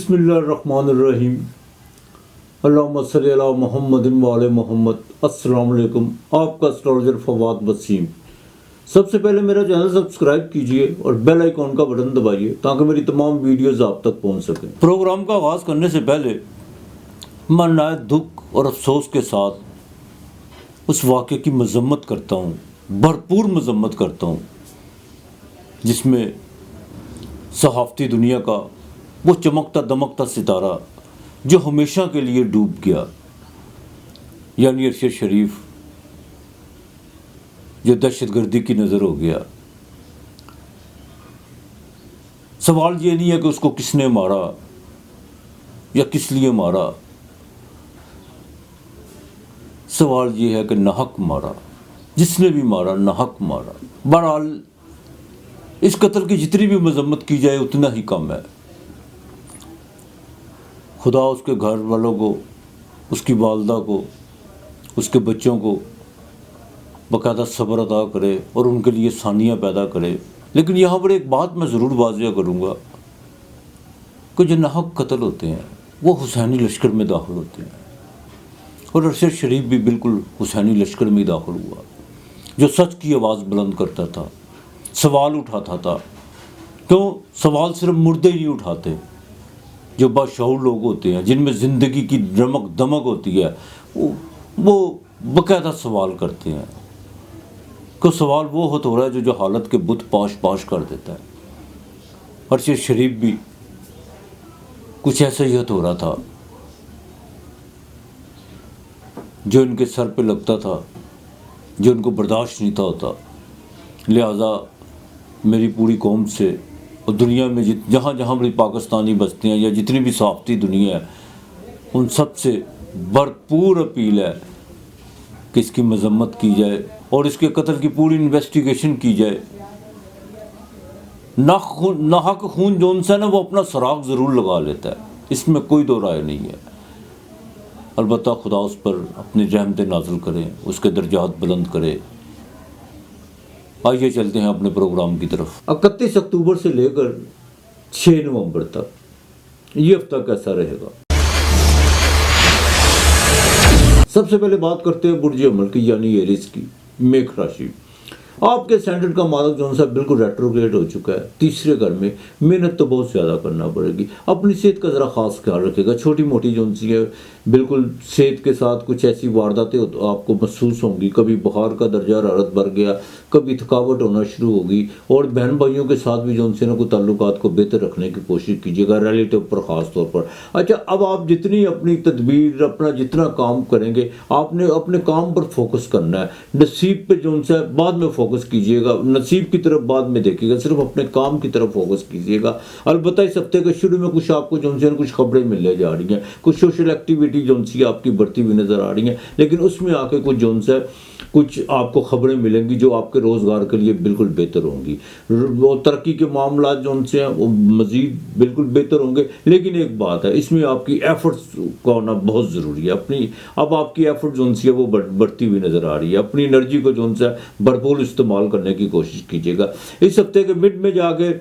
بسم اللہ الرحمن الرحیم اللہم صلی علی محمد وعلی محمد۔ السلام علیکم، آپ کا اسٹرالوجر فواد وسیم۔ سب سے پہلے میرا چینل سبسکرائب کیجئے اور بیل آئیکن کا بٹن دبائیے تاکہ میری تمام ویڈیوز آپ تک پہنچ سکیں۔ پروگرام کا آغاز کرنے سے پہلے میں نہایت دکھ اور افسوس کے ساتھ اس واقعے کی مذمت کرتا ہوں، بھرپور مذمت کرتا ہوں، جس میں صحافتی دنیا کا وہ چمکتا دمکتا ستارہ جو ہمیشہ کے لیے ڈوب گیا، یعنی ارشد شریف، جو دہشت گردی کی نظر ہو گیا۔ سوال یہ نہیں ہے کہ اس کو کس نے مارا یا کس لیے مارا، سوال یہ ہے کہ ناحق مارا، جس نے بھی مارا ناحق مارا۔ بہرحال اس قتل کی جتنی بھی مذمت کی جائے اتنا ہی کم ہے۔ خدا اس کے گھر والوں کو، اس کی والدہ کو، اس کے بچوں کو باقاعدہ صبر عطا کرے اور ان کے لیے ثانیہ پیدا کرے۔ لیکن یہاں پر ایک بات میں ضرور واضح کروں گا کہ جو ناحق قتل ہوتے ہیں وہ حسینی لشکر میں داخل ہوتے ہیں، اور ارشد شریف بھی بالکل حسینی لشکر میں داخل ہوا، جو سچ کی آواز بلند کرتا تھا، سوال اٹھاتا تھا۔ کیوں سوال صرف مردے ہی نہیں اٹھاتے، جو باشعور لوگ ہوتے ہیں، جن میں زندگی کی رمق دمک ہوتی ہے، وہ باقاعدہ سوال کرتے ہیں۔ کہ سوال وہ ہو رہا ہے جو حالت کے بت پاش پاش کر دیتا ہے۔ ارشد شریف بھی کچھ ایسا ہی ہو رہا تھا جو ان کے سر پہ لگتا تھا، جو ان کو برداشت نہیں تھا ہوتا۔ لہٰذا میری پوری قوم سے اور دنیا میں جہاں جہاں بھی پاکستانی بستے ہیں یا جتنی بھی صحافتی دنیا ہے، ان سب سے بھرپور اپیل ہے کہ اس کی مذمت کی جائے اور اس کے قتل کی پوری انویسٹیگیشن کی جائے۔ ناحق خون جو ان سے نا وہ اپنا سراغ ضرور لگا لیتا ہے، اس میں کوئی دو رائے نہیں ہے۔ البتہ خدا اس پر اپنی رحمتیں نازل کرے، اس کے درجات بلند کرے۔ آئیے چلتے ہیں اپنے پروگرام کی طرف۔ 31 اکتوبر سے لے کر 6 نومبر تک یہ ہفتہ کیسا رہے گا؟ سب سے پہلے بات کرتے ہیں برج عمل کی، یعنی ایریس کی، میخ راشی۔ آپ کے اسٹینڈرڈ کا مالک جو ہے بالکل ریٹروگریڈ ہو چکا ہے۔ تیسرے گھر میں محنت تو بہت زیادہ کرنا پڑے گی، اپنی صحت کا ذرا خاص خیال رکھے گا۔ چھوٹی موٹی جو ہے بالکل صحت کے ساتھ کچھ ایسی وارداتیں آپ کو محسوس ہوں گی، کبھی بخار کا درجہ حرارت بڑھ گیا، کبھی تھکاوٹ ہونا شروع ہوگی، اور بہن بھائیوں کے ساتھ بھی جو نا کوئی تعلقات کو بہتر رکھنے کی کوشش کیجیے گا، ریلیٹیو پر خاص طور پر۔ اچھا، اب آپ جتنی اپنی تدبیر، اپنا جتنا کام کریں گے، آپ نے اپنے کام پر فوکس کرنا ہے۔ نصیب پہ جو ہے بعد میں فوکس کیجیے گا، نصیب کی طرف بعد میں دیکھیے گا، صرف اپنے کام کی طرف فوکس کیجیے گا۔ البتہ اس ہفتے کے شروع میں کچھ آپ کو جو ہے کچھ خبریں ملنے جا رہی ہیں، کچھ سوشل ایکٹیویٹی جو آپ کی بڑھتی ہوئی نظر آ رہی ہیں، لیکن اس میں آ کے کچھ جو ہے کچھ آپ کو خبریں ملیں گی جو آپ کے روزگار کے لیے بالکل بہتر ہوں گی۔ وہ ترقی کے معاملات جو ان سے ہیں وہ مزید بالکل بہتر ہوں گے، لیکن ایک بات ہے، اس میں آپ کی ایفرٹس کا ہونا بہت ضروری ہے۔ اب آپ کی ایفرٹ جو ہے وہ بڑھتی ہوئی نظر آ رہی ہے۔ اپنی انرجی کو جو ہے بھرپور استعمال کرنے کی کوشش کیجیے گا۔ اس ہفتے کے مڈ میں جا کے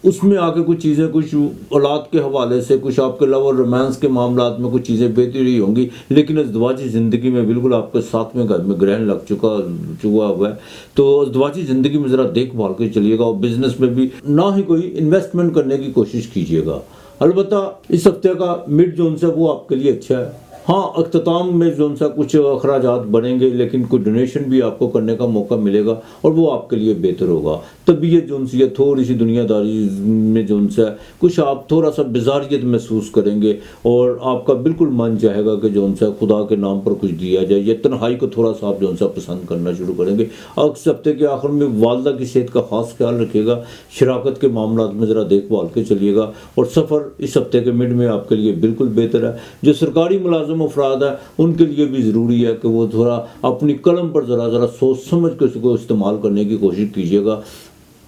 اس میں آ کے کچھ چیزیں، کچھ اولاد کے حوالے سے، کچھ آپ کے لو اور رومانس کے معاملات میں کچھ چیزیں بہتری ہوں گی، لیکن ازدواجی زندگی میں بالکل آپ کے 7ویں گھر میں گرہن لگ چکا ہوا ہے، تو ازدواجی زندگی میں ذرا دیکھ بھال کے چلیے گا، اور بزنس میں بھی نہ ہی کوئی انویسٹمنٹ کرنے کی کوشش کیجیے گا۔ البتہ اس ہفتے کا مڈ جو ہے وہ آپ کے لیے اچھا ہے۔ ہاں، اختتام میں جو ہے کچھ اخراجات بڑھیں گے، لیکن کوئی ڈونیشن بھی آپ کو کرنے کا موقع ملے گا اور وہ آپ کے لیے بہتر ہوگا۔ طبیعت جو ہے تھوڑی سی دنیا داری میں جو ہے کچھ آپ تھوڑا سا بیزاریت محسوس کریں گے، اور آپ کا بالکل من چاہے گا کہ جو ہے خدا کے نام پر کچھ دیا جائے، یا تنہائی کو تھوڑا سا آپ جو ہے پسند کرنا شروع کریں گے۔ اور اس ہفتے کے آخر میں والدہ کی صحت کا خاص خیال رکھیے گا، شراکت کے معاملات میں ذرا دیکھ بھال کے چلیے گا، اور سفر اس ہفتے کے مڈ میں آپ کے لیے بالکل بہتر ہے۔ جو سرکاری ملازم افراد ہیں ان کے لیے بھی ضروری ہے کہ وہ تھوڑا اپنی قلم پر ذرا سوچ سمجھ کے اس کو استعمال کرنے کی کوشش کیجیے گا۔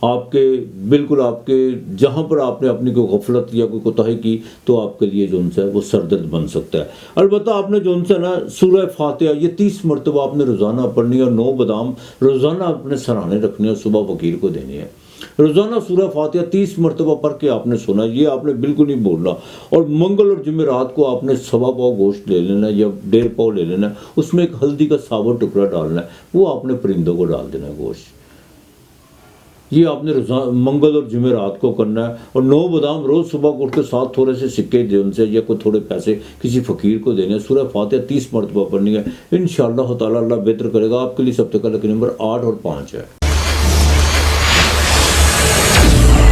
آپ کے جہاں پر آپ نے اپنی کوئی غفلت یا کوئی کوتاہی کی تو آپ کے لیے جو ہے وہ سردرد بن سکتا ہے۔ البتہ آپ نے جو ہے نا سورہ فاتحہ یہ 30 مرتبہ آپ نے روزانہ پڑھنی ہے، اور 9 بادام روزانہ اپنے سرانے رکھنے اور صبح فقیر کو دینے ہیں۔ روزانہ سورہ فاتحہ 30 مرتبہ پڑھ کے آپ نے سنا، یہ آپ نے بالکل نہیں بولنا۔ اور منگل اور جمعرات کو آپ نے 1.25 پاؤ گوشت لے لینا ہے یا 1.5 پاؤ لے لینا ہے، اس میں ایک ہلدی کا ثابت ٹکڑا ڈالنا ہے، وہ آپ نے پرندوں کو ڈال دینا ہے گوشت۔ یہ آپ نے منگل اور جمعرات کو کرنا ہے۔ اور 9 بادام روز صبح کو اٹھ کے ساتھ تھوڑے سے سکے دے ان سے یا کوئی تھوڑے پیسے کسی فقیر کو دینے ہیں۔ سورہ فاتحہ 30 مرتبہ پڑھنی ہے، انشاءاللہ تعالی اللہ بہتر کرے گا آپ کے لیے۔ سب سے پہلے نمبر 8 اور 5 ہے۔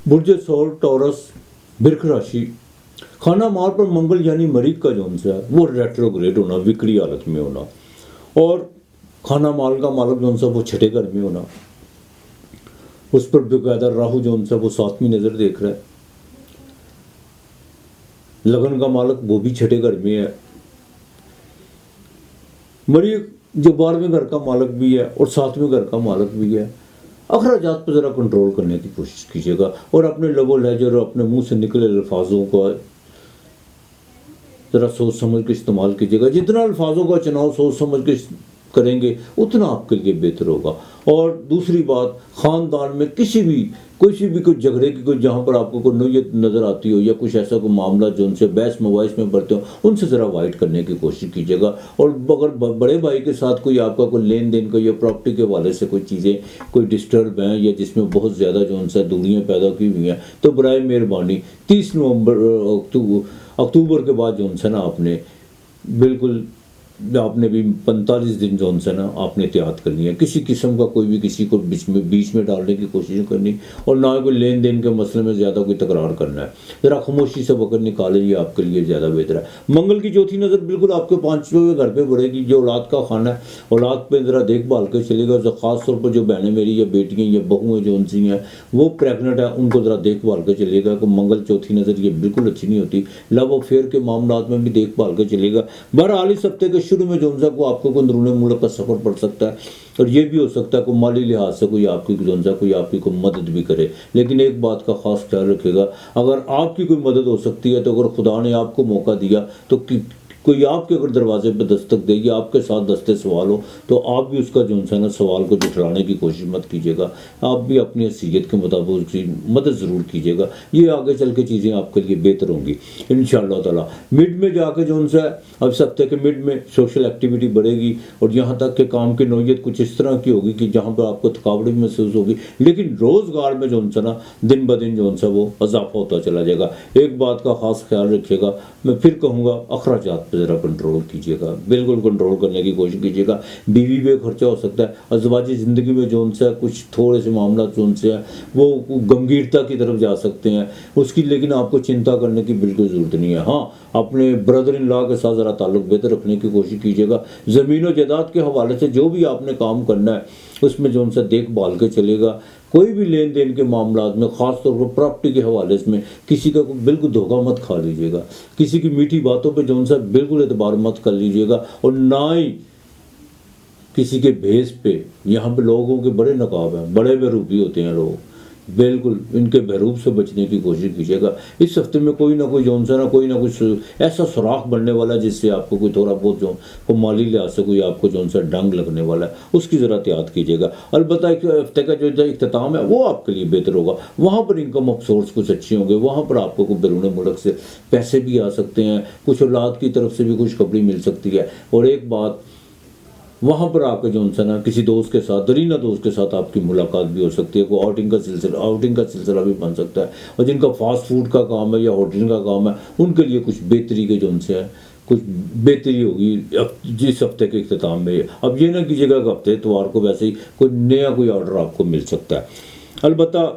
برج سول ٹورس برک راشی، خانہ مال پر منگل یعنی مریخ کا جو ہے وہ ریٹروگریڈ ہونا، وکری حالت میں ہونا، اور خانہ مال کا مالک جو وہ 6 گھر میں ہونا، اس پر باقاعدہ راہو جو وہ 7ویں نظر دیکھ رہا ہے۔ لگن کا مالک وہ بھی 6 گھر میں ہے۔ مریخ جو 12ویں گھر کا مالک بھی ہے اور 7ویں گھر کا مالک بھی ہے۔ اخراجات پہ ذرا کنٹرول کرنے کی کوشش کیجیے گا، اور اپنے لب و لہجے اور اپنے منہ سے نکلے الفاظوں کو ذرا سوچ سمجھ کے استعمال کیجیے گا۔ جتنا الفاظوں کا چناؤ سوچ سمجھ کے کریں گے اتنا آپ کے لیے بہتر ہوگا۔ اور دوسری بات، خاندان میں کسی بھی کوئی جھگڑے کی کوئی جہاں پر آپ کو کوئی نوعیت نظر آتی ہو یا کچھ ایسا کوئی معاملہ جو ان سے بحث مباحث میں بڑھتے ہو، ان سے ذرا اوائڈ کرنے کی کوشش کیجیے گا۔ اور اگر بڑے بھائی کے ساتھ کوئی آپ کا کوئی لین دین کا یا پراپرٹی کے حوالے سے کوئی چیزیں کوئی ڈسٹرب ہیں یا جس میں بہت زیادہ جو ان سے دوریاں پیدا کی ہوئی ہیں، تو برائے مہربانی 30 اکتوبر کے بعد جو ان سے نا آپ نے بالکل آپ نے بھی 45 دن جو ان سے نا آپ نے احتیاط کرنی ہے۔ کسی قسم کا کوئی بھی کسی کو بیچ میں ڈالنے کی کوشش کرنی، اور نہ کوئی لین دین کے مسئلے میں زیادہ کوئی تکرار کرنا ہے۔ ذرا خاموشی سے وقت نکالیں، یہ آپ کے لیے زیادہ بہتر ہے۔ منگل کی چوتھی نظر بالکل آپ کے 5ویں گھر پہ پڑے گی، جو اولاد کا خانہ ہے، اولاد پہ ذرا دیکھ بھال کے چلے گا۔ خاص طور پر جو بہنیں میری یا بیٹیاں یا بہویں جو ان سی ہیں وہ پریگننٹ ہیں، ان کو ذرا دیکھ بھال کے چلے گا کہ منگل چوتھی نظر یہ بالکل اچھی نہیں ہوتی۔ لو و فیئر کے معاملات میں بھی دیکھ بھال کے چلے گا۔ بہرحال اس ہفتے کے شروع میں جو وہ آپ کو کوئی اندرون ملک کا سفر پڑ سکتا ہے، اور یہ بھی ہو سکتا ہے کوئی مالی لحاظ سے کوئی آپ کی کوئی آپ کی کوئی مدد بھی کرے۔ لیکن ایک بات کا خاص خیال رکھے گا، اگر آپ کی کوئی مدد ہو سکتی ہے تو اگر خدا نے آپ کو موقع دیا تو کوئی آپ کے اگر دروازے پہ دستک دے یا آپ کے ساتھ دستے سوال ہو تو آپ بھی اس کا جو ہے نا سوال کو جھٹلانے کی کوشش مت کیجیے گا۔ آپ بھی اپنی حیثیت کے مطابق اس کی مدد ضرور کیجیے گا، یہ آگے چل کے چیزیں آپ کے لیے بہتر ہوں گی انشاءاللہ تعالیٰ۔ مڈ میں جا کے جو ان سے اب اس ہفتے کے مڈ میں سوشل ایکٹیویٹی بڑھے گی، اور یہاں تک کہ کام کی نوعیت کچھ اس طرح کی ہوگی کہ جہاں پر آپ کو تھکاوٹ بھی محسوس ہوگی، لیکن روزگار میں جو ان سے نا دن بدن جو ان سے وہ اضافہ ہوتا چلا جائے گا۔ ایک بات کا خاص خیال رکھیے گا، میں پھر کہوں گا اخراجات پہ ذرا کنٹرول کیجیے گا، بالکل کنٹرول کرنے کی کوشش کیجیے گا۔ بیوی پہ خرچہ ہو سکتا ہے، ازدواجی زندگی میں جو ان سے کچھ تھوڑے سے معاملات جو ان سے ہیں وہ گمگیرتا کی طرف جا سکتے ہیں اس کی، لیکن آپ کو چنتا کرنے کی بالکل ضرورت نہیں ہے۔ ہاں، اپنے بردر ان لا کے ساتھ ذرا تعلق بہتر رکھنے کی کوشش کیجیے گا۔ زمین و جائیداد کے حوالے سے جو بھی آپ نے کام کرنا ہے اس میں جو ان سے دیکھ بھال کے چلے گا۔ کوئی بھی لین دین کے معاملات میں خاص طور پر پراپرٹی کے حوالے میں کسی کا بالکل دھوکہ مت کھا لیجیے گا، کسی کی میٹھی باتوں پہ جو ان سے بالکل اعتبار مت کر لیجیے گا، اور نہ ہی کسی کے بھیس پہ۔ یہاں پہ لوگوں کے بڑے نقاب ہیں، بڑے بہروپی ہوتے ہیں لوگ، بالکل ان کے بہروپ سے بچنے کی کوشش کیجیے گا۔ اس ہفتے میں کوئی نہ کوئی جو ان سے نا کوئی نہ کچھ ایسا سوراخ بننے والا ہے جس سے آپ کو کوئی تھوڑا بہت جو کو مالی لحاظ سے کوئی آپ کو جو ان سے ڈنگ لگنے والا ہے، اس کی ذرا احتیاط کیجیے گا۔ البتہ ایک ہفتے کا جو اختتام ہے وہ آپ کے لیے بہتر ہوگا، وہاں پر انکم آف سورس کچھ اچھے ہوں گے، وہاں پر آپ کو کوئی بیرون ملک سے پیسے بھی آ سکتے ہیں، کچھ اولاد کی طرف سے بھی خوشخبری مل سکتی ہے۔ اور ایک بات، وہاں پر آپ کے جو ان سے نا کسی دوست کے ساتھ، درینہ دوست کے ساتھ آپ کی ملاقات بھی ہو سکتی ہے، کوئی آؤٹنگ کا سلسلہ بھی بن سکتا ہے۔ اور جن کا فاسٹ فوڈ کا کام ہے یا ہوٹل کا کام ہے ان کے لیے کچھ بہتری کے جو ان سے ہے کچھ بہتری ہوگی جس ہفتے کے اختتام میں۔ اب یہ نہ کیجیے گا کہ ہفتے اتوار کو ویسے ہی کوئی نیا کوئی آرڈر آپ کو مل سکتا ہے۔ البتہ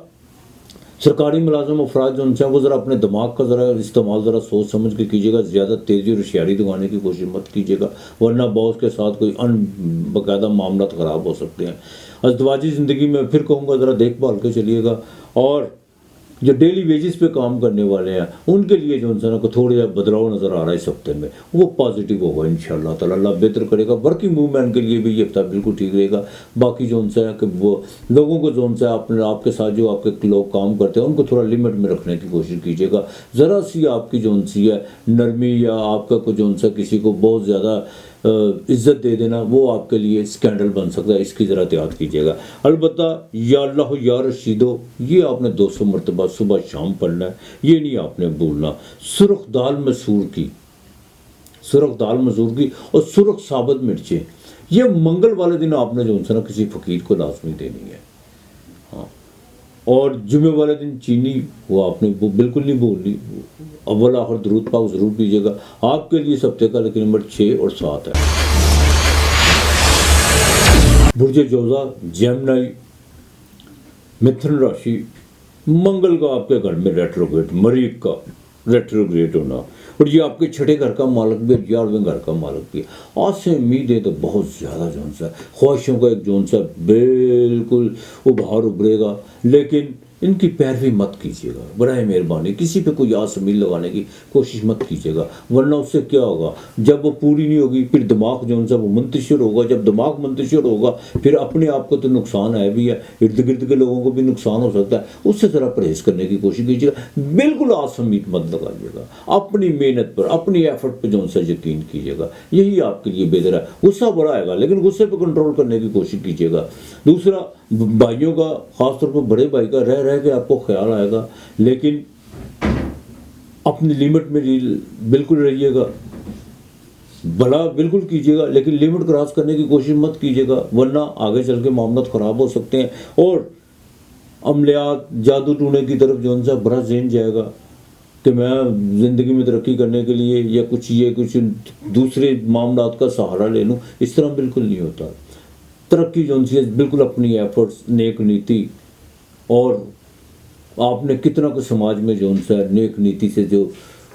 سرکاری ملازم افراد جو ان سے وہ ذرا اپنے دماغ کا ذرا استعمال ذرا سوچ سمجھ کے کیجیے گا، زیادہ تیزی اور ہوشیاری دکھانے کی کوشش مت کیجیے گا، ورنہ باس کے ساتھ کوئی باقاعدہ معاملات خراب ہو سکتے ہیں۔ ازدواجی زندگی میں پھر کہوں گا ذرا دیکھ بھال کے چلیے گا، اور جو ڈیلی ویجز پہ کام کرنے والے ہیں ان کے لیے جو انسان کو تھوڑا بدلاؤ نظر آ رہا ہے اس ہفتے میں، وہ پازیٹیو ہوگا انشاءاللہ تعالیٰ، اللہ بہتر کرے گا۔ ورکنگ وومین کے لیے بھی یہ ہفتہ بالکل ٹھیک رہے گا۔ باقی جو ان سے ہے کہ وہ لوگوں کو جو ان سے آپ کے ساتھ جو آپ کے لوگ کام کرتے ہیں ان کو تھوڑا لمٹ میں رکھنے کی کوشش کیجیے گا۔ ذرا سی آپ کی جو ان سی ہے نرمی، یا آپ کا جو ان سے کسی کو بہت زیادہ عزت دے دینا وہ آپ کے لیے اسکینڈل بن سکتا ہے، اس کی ذرا احتیاط کیجیے گا۔ البتہ یا اللہ یا رشیدو یہ آپ نے 200 مرتبہ صبح شام پڑھنا ہے، یہ نہیں آپ نے بھولنا۔ سرخ دال مسور کی، سرخ دال مسور کی اور سرخ ثابت مرچیں، یہ منگل والے دن آپ نے جو ہے نا کسی فقیر کو لازمی دینی ہے، ہاں۔ اور جمعے والے دن چینی وہ آپ نے وہ بالکل نہیں بھولنی، اول آخر درود پاک ضرور پیجیے گا۔ آپ کے لیے اس ہفتے کا لیکن نمبر 6 اور 7 ہے۔ برج جوزا، جیمنائی، متھن راشی، منگل کا آپ کے گھر میں ریٹروگریڈ، مریخ کا ریٹروگریڈ ہونا، اور یہ آپ کے 6 گھر کا مالک بھی، 11ویں گھر کا مالک بھی۔ آج سے امیدیں تو بہت زیادہ جو ہے خواہشوں کا ایک جو ہے بالکل ابھار ابھرے گا، لیکن ان کی پیروی مت کیجیے گا برائے مہربانی، کسی پہ کوئی آس امید لگانے کی کوشش مت کیجیے گا، ورنہ اس سے کیا ہوگا، جب وہ پوری نہیں ہوگی پھر دماغ جو ہے وہ منتشر ہوگا، جب دماغ منتشر ہوگا پھر اپنے آپ کو تو نقصان ہے بھی ہے، ارد گرد کے لوگوں کو بھی نقصان ہو سکتا ہے، اس سے ذرا پرہیز کرنے کی کوشش کیجیے گا، بالکل آس امید مت لگائیے گا، اپنی محنت پر، اپنی ایفرٹ پہ جو ہے یقین کیجیے گا، یہی آپ کے لیے بہتر ہے۔ غصہ بڑا آئے گا لیکن غصے پہ کنٹرول کرنے کی کوشش کیجیے گا۔ دوسرا، بھائیوں کا، خاص طور پر بڑے بھائی کا رہ رہ کے آپ کو خیال آئے گا، لیکن اپنی لمٹ میں بالکل رہیے گا، بھلا بالکل کیجیے گا لیکن لمٹ کراس کرنے کی کوشش مت کیجیے گا، ورنہ آگے چل کے معاملات خراب ہو سکتے ہیں، اور عملیات، جادو ٹونے کی طرف جو ہے بڑا ذہن جائے گا کہ میں زندگی میں ترقی کرنے کے لیے یا کچھ دوسرے معاملات کا سہارا لے لوں، اس طرح بالکل نہیں ہوتا۔ ترقی جو ہے بالکل اپنی ایفرٹس، نیک نیتی، اور آپ نے کتنا کچھ سماج میں جو ہے نیک نیتی سے جو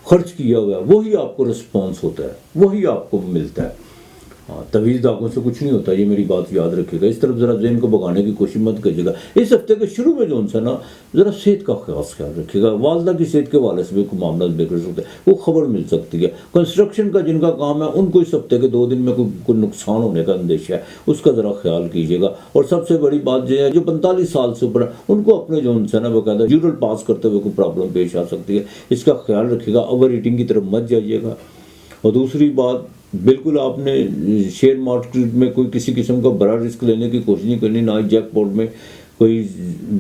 خرچ کیا ہوا ہے وہی آپ کو رسپانس ہوتا ہے، وہی آپ کو ملتا ہے، ہاں۔ تویز داغوں سے کچھ نہیں ہوتا، یہ میری بات یاد رکھیے گا، اس طرف ذرا ذہن کو بگانے کی کوشش مت کیجیے گا۔ اس ہفتے کے شروع میں جو ہے نا ذرا صحت کا خاص خیال رکھیے گا، والدہ کی صحت کے والے سے بھی کوئی معاملات بگڑ سکتے ہیں، وہ خبر مل سکتی ہے۔ کنسٹرکشن کا جن کا کام ہے ان کو اس ہفتے کے 2 دن میں کوئی نقصان ہونے کا اندیشہ ہے، اس کا ذرا خیال کیجیے گا۔ اور سب سے بڑی بات یہ ہے جو 45 سال سے اوپر ان کو اپنے جو ہے نا باقاعدہ یورل پاس کرتے ہوئے کوئی پرابلم پیش آ سکتی ہے، اس کا خیال رکھیے گا، اوور ایٹنگ کی طرف مت جائیے گا۔ اور دوسری بات، بالکل آپ نے شیئر مارکیٹ میں کوئی کسی قسم کا بڑا رسک لینے کی کوشش نہیں کرنی، نہ ہی جیک پاٹ میں کوئی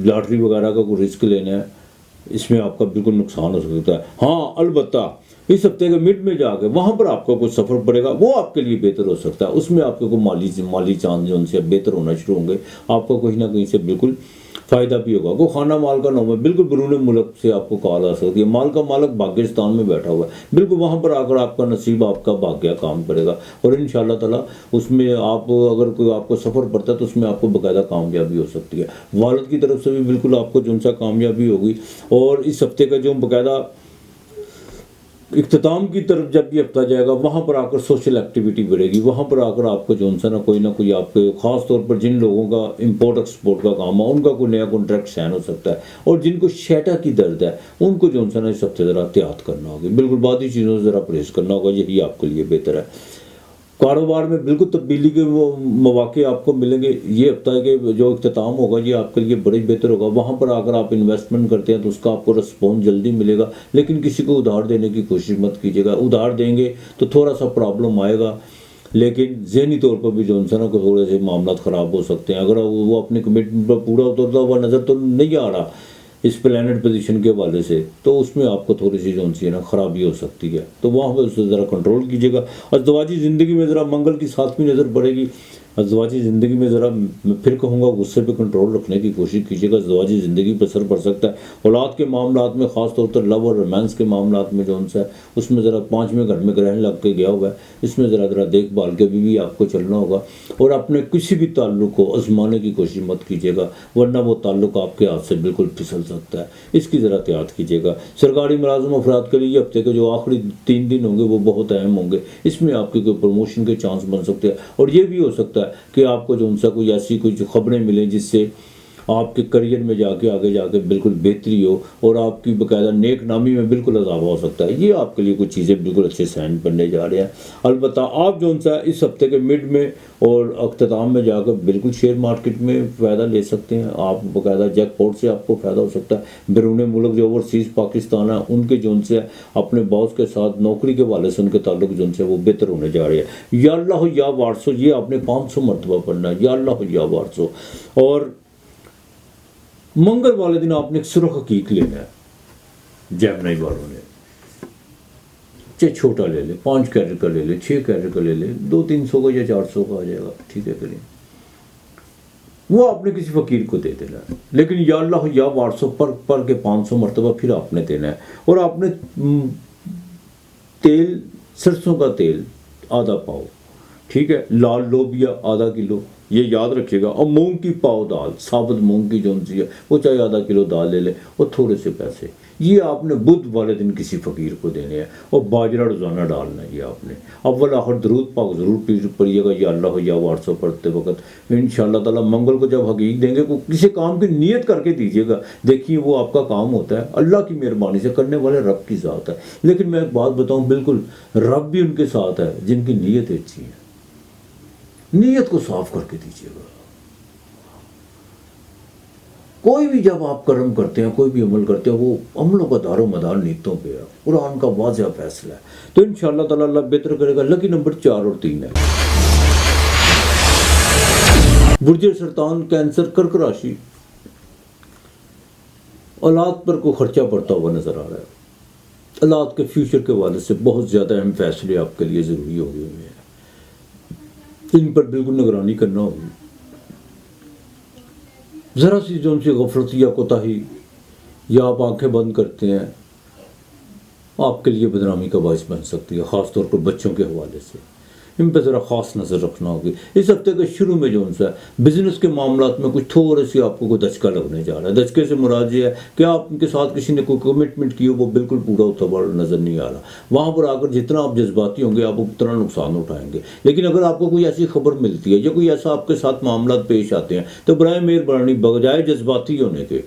لاٹری وغیرہ کا کوئی رسک لینا ہے، اس میں آپ کا بالکل نقصان ہو سکتا ہے۔ ہاں البتہ اس ہفتے کے مڈ میں جا کے وہاں پر آپ کو کوئی سفر پڑے گا، وہ آپ کے لیے بہتر ہو سکتا ہے، اس میں آپ کو کوئی مالی چاند جو ان سے بہتر ہونا شروع ہوں گے، آپ کو کہیں نہ کہیں سے بالکل فائدہ بھی ہوگا۔ کوئی خانہ مال کا نام ہے، بالکل بیرون ملک سے آپ کو کال آ سکتی ہے، مال کا مالک پاکستان میں بیٹھا ہوا ہے، بالکل وہاں پر آ کر آپ کا نصیب، آپ کا بھاگیہ کام کرے گا، اور ان شاء اللہ تعالیٰ اس میں آپ اگر کوئی آپ کو سفر پڑتا ہے تو اس میں آپ کو باقاعدہ کامیابی ہو سکتی ہے، والد کی طرف سے بھی بالکل آپ کو جو سا کامیابی ہوگی۔ اور اس ہفتے کا جو باقاعدہ اختتام کی طرف جب یہ ہفتہ جائے گا وہاں پر آ کر سوشل ایکٹیویٹی بڑھے گی، وہاں پر آ کر آپ کو جو ہے نہ کوئی آپ کے خاص طور پر جن لوگوں کا امپورٹ ایکسپورٹ کا کام ہے ان کا کوئی نیا کانٹریکٹ سائن ہو سکتا ہے، اور جن کو شیٹا کی درد ہے ان کو جو ہے نا اس ہفتے ذرا احتیاط کرنا ہوگی، بالکل باقی چیزوں سے ذرا پرہیز کرنا ہوگا، یہی آپ کے لیے بہتر ہے۔ کاروبار میں بالکل تبدیلی کے وہ مواقع آپ کو ملیں گے، یہ ہفتہ کہ جو اختتام ہوگا یہ آپ کے لیے بڑی بہتر ہوگا، وہاں پر اگر آپ انویسٹمنٹ کرتے ہیں تو اس کا آپ کو رسپانس جلدی ملے گا، لیکن کسی کو ادھار دینے کی کوشش مت کیجیے گا، ادھار دیں گے تو تھوڑا سا پرابلم آئے گا، لیکن ذہنی طور پر بھی جو ہے نا تھوڑے سے معاملات خراب ہو سکتے ہیں، اگر وہ اپنی کمٹمنٹ پر پورا اترتا ہوا نظر تو نہیں آ رہا اس پلانٹ پوزیشن کے حوالے سے، تو اس میں آپ کو تھوڑی سی جو ہے نا خرابی ہو سکتی ہے، تو وہاں پہ اسے ذرا کنٹرول کیجیے گا۔ ازدواجی زندگی میں ذرا منگل کی 7ویں نظر پڑے گی، ازدواجی زندگی میں ذرا میں پھر کہوں گا غصے پہ کنٹرول رکھنے کی کوشش کیجیے گا، ازدواجی زندگی پہ اثر پڑ سکتا ہے، اولاد کے معاملات میں خاص طور پر لو اور رومانس کے معاملات میں جو ہے اس میں ذرا 5ویں گھر میں گرہن لگ کے گیا ہوا ہے، اس میں ذرا دیکھ بھال کے بھی آپ کو چلنا ہوگا، اور اپنے کسی بھی تعلق کو آزمانے کی کوشش مت کیجیے گا، ورنہ وہ تعلق آپ کے ہاتھ سے بالکل پھسل سکتا ہے، اس کی ذرا احتیاط کیجیے گا۔ سرکاری ملازم افراد کے لیے یہ ہفتے کے جو آخری 3 دن ہوں گے وہ بہت اہم ہوں گے، اس میں آپ کی کوئی پروموشن کے چانس بن سکتے ہیں، اور یہ بھی ہو سکتا ہے کہ آپ کو جو ان سے کوئی ایسی کوئی جو خبریں ملیں جس سے آپ کے کریئر میں آگے جا کے بالکل بہتری ہو اور آپ کی باقاعدہ نیک نامی میں بالکل اضافہ ہو سکتا ہے. یہ آپ کے لیے کچھ چیزیں بالکل اچھے سائن بننے جا رہے ہیں. البتہ آپ جو سا اس ہفتے کے مڈ میں اور اختتام میں جا کر بالکل شیئر مارکیٹ میں فائدہ لے سکتے ہیں. آپ باقاعدہ جیک پاٹ سے آپ کو فائدہ ہو سکتا ہے. بیرون ملک جو اوورسیز پاکستان ہے ان کے سے اپنے باس کے ساتھ نوکری کے والے سے ان کے تعلق سے وہ بہتر ہونے جا رہے ہیں. یا اللہ یا وارسو، یہ آپ نے 500 مرتبہ پڑھنا ہے. یا اللہ یا وارسو. اور منگل والے دن آپ نے ایک سرخ حقیق لینا ہے. جیمنائی والوں نے چاہے چھوٹا لے لے، 5 کیرٹ کا لے لے، 6 کیرٹ کا لے لے، 200-300 کا یا 400 کا آ جائے گا، ٹھیک ہے کریں. وہ آپ نے کسی فقیر کو دے دینا ہے. لیکن یا اللہ یا وارسو پر کے 500 مرتبہ پھر آپ نے دینا ہے. اور آپ نے تیل، سرسوں کا تیل آدھا پاؤ، ٹھیک ہے، لال لوبیا آدھا کلو، یہ یاد رکھیے گا. اور مونگ کی پاؤ دال، ثابت مونگ کی جو ہے وہ چاہے آدھا کلو دال لے لیں اور تھوڑے سے پیسے. یہ آپ نے بدھ والے دن کسی فقیر کو دینے ہیں. اور باجرہ روزانہ ڈالنا ہے. یہ آپ نے اول آخر درود پاک ضرور پڑھیے گا یا اللہ یا وارسو پڑھتے وقت. انشاءاللہ تعالیٰ منگل کو جب حقیق دیں گے کو کسی کام کی نیت کر کے دیجیے گا. دیکھیے وہ آپ کا کام ہوتا ہے اللہ کی مہربانی سے، کرنے والے رب کی ذات ہے. لیکن میں ایک بات بتاؤں، بالکل رب بھی ان کے ساتھ ہے جن کی نیت اچھی ہے. نیت کو صاف کر کے دیجیے گا. کوئی بھی جب آپ کرم کرتے ہیں، کوئی بھی عمل کرتے ہیں، وہ عملوں کا دار و مدار نیتوں پہ ہے. قرآن کا واضح فیصلہ ہے. تو انشاءاللہ تعالیٰ اللہ بہتر کرے گا. لکی نمبر 4 اور 3 ہے برج سرطان، کینسر، کرک راشی. اولاد پر کوئی خرچہ پڑتا ہوا نظر آ رہا ہے. اولاد کے فیوچر کے حوالے سے بہت زیادہ اہم فیصلے آپ کے لیے ضروری ہو گئے ہوئے ہیں. ان پر بالکل نگرانی کرنا ہوگی. ذرا سی جو ان سے غفلت یا کوتاہی یا آپ آنکھیں بند کرتے ہیں آپ کے لیے بدنامی کا باعث بن سکتی ہے، خاص طور پر بچوں کے حوالے سے. ان پہ ذرا خاص نظر رکھنا ہوگی. اس ہفتے کے شروع میں جو ان سے بزنس کے معاملات میں کچھ تھوڑی سی آپ کو کوئی دھچکا لگنے جا رہا ہے. دھچکے سے مراد یہ ہے کہ آپ ان کے ساتھ کسی نے کوئی کمٹمنٹ کی ہو، وہ بالکل پورا ہوتا ہوا نظر نہیں آ رہا. وہاں پر آ کر جتنا آپ جذباتی ہوں گے آپ اتنا نقصان اٹھائیں گے. لیکن اگر آپ کو کوئی ایسی خبر ملتی ہے یا کوئی ایسا آپ کے ساتھ معاملات پیش آتے ہیں تو برائے مہربانی بجائے جذباتی ہونے کے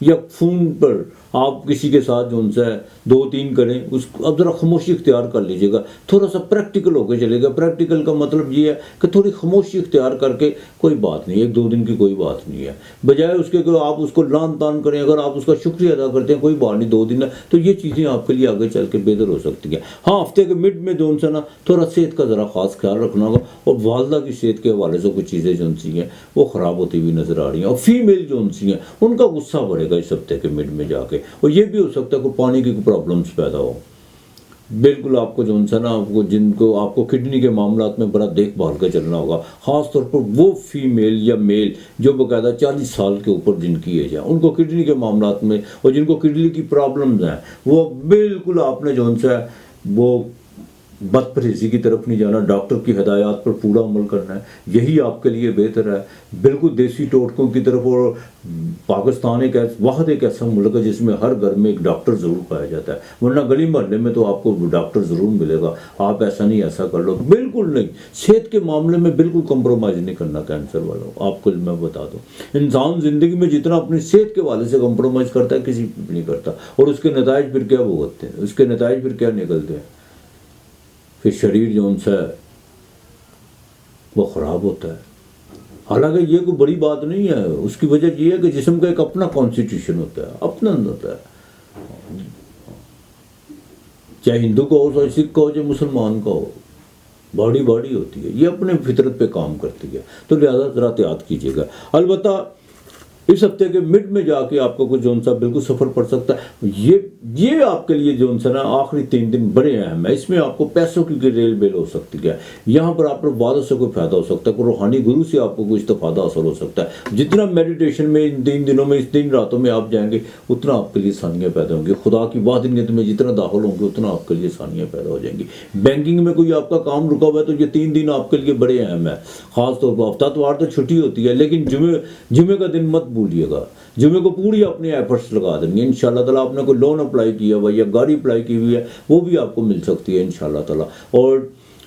یا فون پر آپ کسی کے ساتھ جو ان سے 2-3 کریں، اس اب ذرا خاموشی اختیار کر لیجیے گا. تھوڑا سا پریکٹیکل ہو کے چلے گا. پریکٹیکل کا مطلب یہ ہے کہ تھوڑی خاموشی اختیار کر کے کوئی بات نہیں، 1-2 دن کی کوئی بات نہیں ہے. بجائے اس کے کہ آپ اس کو لان تان کریں، اگر آپ اس کا شکریہ ادا کرتے ہیں کوئی بات نہیں 2 دن ہے، تو یہ چیزیں آپ کے لیے آگے چل کے بہتر ہو سکتی ہیں. ہاں ہفتے کے مڈ میں جو ان سے نا تھوڑا صحت کا ذرا خاص خیال رکھنا ہوگا. اور والدہ کی صحت کے حوالے سے کچھ چیزیں جو ان سی ہیں وہ خراب ہوتی ہوئی نظر آ رہی ہیں. اور فیمیل جو ان سی ہیں ان کا غصہ بڑھے گا اس ہفتے کے مڈ میں جا کے. اور یہ بھی ہو سکتا ہے کہ پانی کی پرابلمس پیدا ہو. بالکل آپ کو جو انسان آپ کو جن کو آپ کو کڈنی کے معاملات میں بڑا دیکھ بھال کے چلنا ہوگا. خاص طور پر وہ فیمیل یا میل جو باقاعدہ 40 سال کے اوپر جن کی ایج ہے، ان کو کڈنی کے معاملات میں اور جن کو کڈنی کی پرابلمز ہیں وہ بالکل آپ نے جو ان سے وہ بد پرہیزی کی طرف نہیں جانا. ڈاکٹر کی ہدایات پر پورا عمل کرنا ہے. یہی آپ کے لیے بہتر ہے. بالکل دیسی ٹوٹکوں کی طرف. اور پاکستان ایک ایسا ملک ہے جس میں ہر گھر میں ایک ڈاکٹر ضرور پایا جاتا ہے، ورنہ گلی محلے میں تو آپ کو ڈاکٹر ضرور ملے گا. آپ ایسا نہیں ایسا کر لو، بالکل نہیں. صحت کے معاملے میں بالکل کمپرومائز نہیں کرنا کینسر والوں. آپ کو میں بتا دوں، انسان زندگی میں جتنا اپنی صحت کے حوالے سے کمپرومائز کرتا ہے کسی بھی نہیں کرتا. اور اس کے نتائج پھر کیا بھگتتے ہیں، اس کے نتائج پھر کیا نکلتے ہیں. پھر شریر جو ان سے وہ خراب ہوتا ہے. حالانکہ یہ کوئی بڑی بات نہیں ہے. اس کی وجہ یہ ہے کہ جسم کا ایک اپنا کانسٹیٹیوشن ہوتا ہے، اپنا ہوتا ہے. چاہے ہندو کا ہو، چاہے سکھ کا ہو، چاہے مسلمان کا ہو، باڈی ہوتی ہے. یہ اپنے فطرت پہ کام کرتی ہے. تو لہٰذا ذرا احتیاط کیجیے گا. البتہ اس ہفتے کے مڈ میں جا کے آپ کو کچھ جون سا بالکل سفر پڑ سکتا ہے. یہ آپ کے لیے جون سا نا آخری 3 دن بڑے اہم ہے. اس میں آپ کو پیسوں کی ریل بیل ہو سکتی ہے. یہاں پر آپ کو وعدوں سے کوئی فائدہ ہو سکتا ہے. کوئی روحانی گرو سے آپ کو کوئی استفادہ حاصل ہو سکتا ہے. جتنا میڈیٹیشن میں ان 3 دنوں میں، اس 3 راتوں میں آپ جائیں گے اتنا آپ کے لیے آسانیاں پیدا ہوں گی. خدا کی وحدانیت میں جتنا داخل ہوں گے اتنا آپ کے لیے آسانیاں پیدا ہو جائیں گی. بینکنگ میں کوئی آپ کا کام رکا ہوا ہے تو یہ 3 دن آپ کے لیے بڑے اہم ہے. خاص طور پر ہفتہ اتوار تو چھٹی ہوتی ہے، لیکن جمعے کا دن مت بھولیے گا. جمعے کو پوری اپنے ایفرٹس لگا دیں گے انشاءاللہ تعالیٰ. آپ نے کوئی لون اپلائی کیا ہوا یا گاڑی اپلائی کی ہوئی ہے وہ بھی آپ کو مل سکتی ہے انشاءاللہ تعالیٰ. اور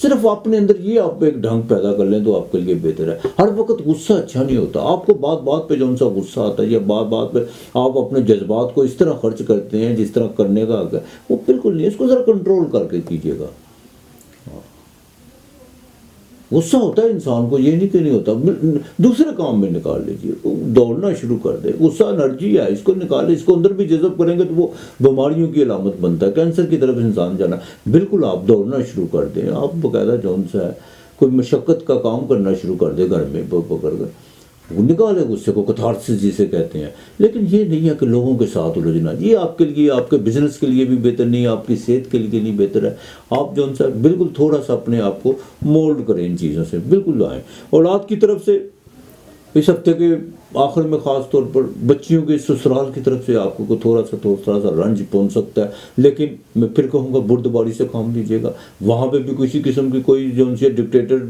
صرف اپنے اندر یہ آپ ایک ڈھنگ پیدا کر لیں تو آپ کے لیے بہتر ہے. ہر وقت غصہ اچھا نہیں ہوتا. آپ کو بات بات پہ جو سا غصہ آتا ہے یا بات بات پہ آپ اپنے جذبات کو اس طرح خرچ کرتے ہیں جس طرح کرنے کا حق ہے وہ بالکل نہیں. اس کو ذرا کنٹرول کر کے کیجیے گا. غصہ ہوتا ہے انسان کو, یہ نہیں کہ نہیں ہوتا, دوسرے کام میں نکال لیجیے. دوڑنا شروع کر دے. غصہ انرجی ہے, اس کو نکالے, اس کو اندر بھی جذب کریں گے تو وہ بیماریوں کی علامت بنتا ہے. کینسر کی طرف انسان جانا. بالکل آپ دوڑنا شروع کر دیں. آپ باقاعدہ جون سا ہے کوئی مشقت کا کام کرنا شروع کر دے گھر میں پکڑ کر, وہ نکالے غصے کو, کتھارسس جسے کہتے ہیں. لیکن یہ نہیں ہے کہ لوگوں کے ساتھ الجھنا. یہ آپ کے لیے, آپ کے بزنس کے لیے بھی بہتر نہیں ہے, آپ کی صحت کے لیے نہیں بہتر ہے. آپ جو سا بالکل تھوڑا سا اپنے آپ کو مولڈ کریں ان چیزوں سے, بالکل آئیں. اولاد کی طرف سے اس ہفتے کے آخر میں خاص طور پر بچیوں کے سسرال کی طرف سے آپ کو تھوڑا سا رنج پہنچ سکتا ہے. لیکن میں پھر کہوں گا بردباری سے کام لیجیے گا. وہاں پہ بھی کسی قسم کی کوئی جو سی ڈکٹیٹر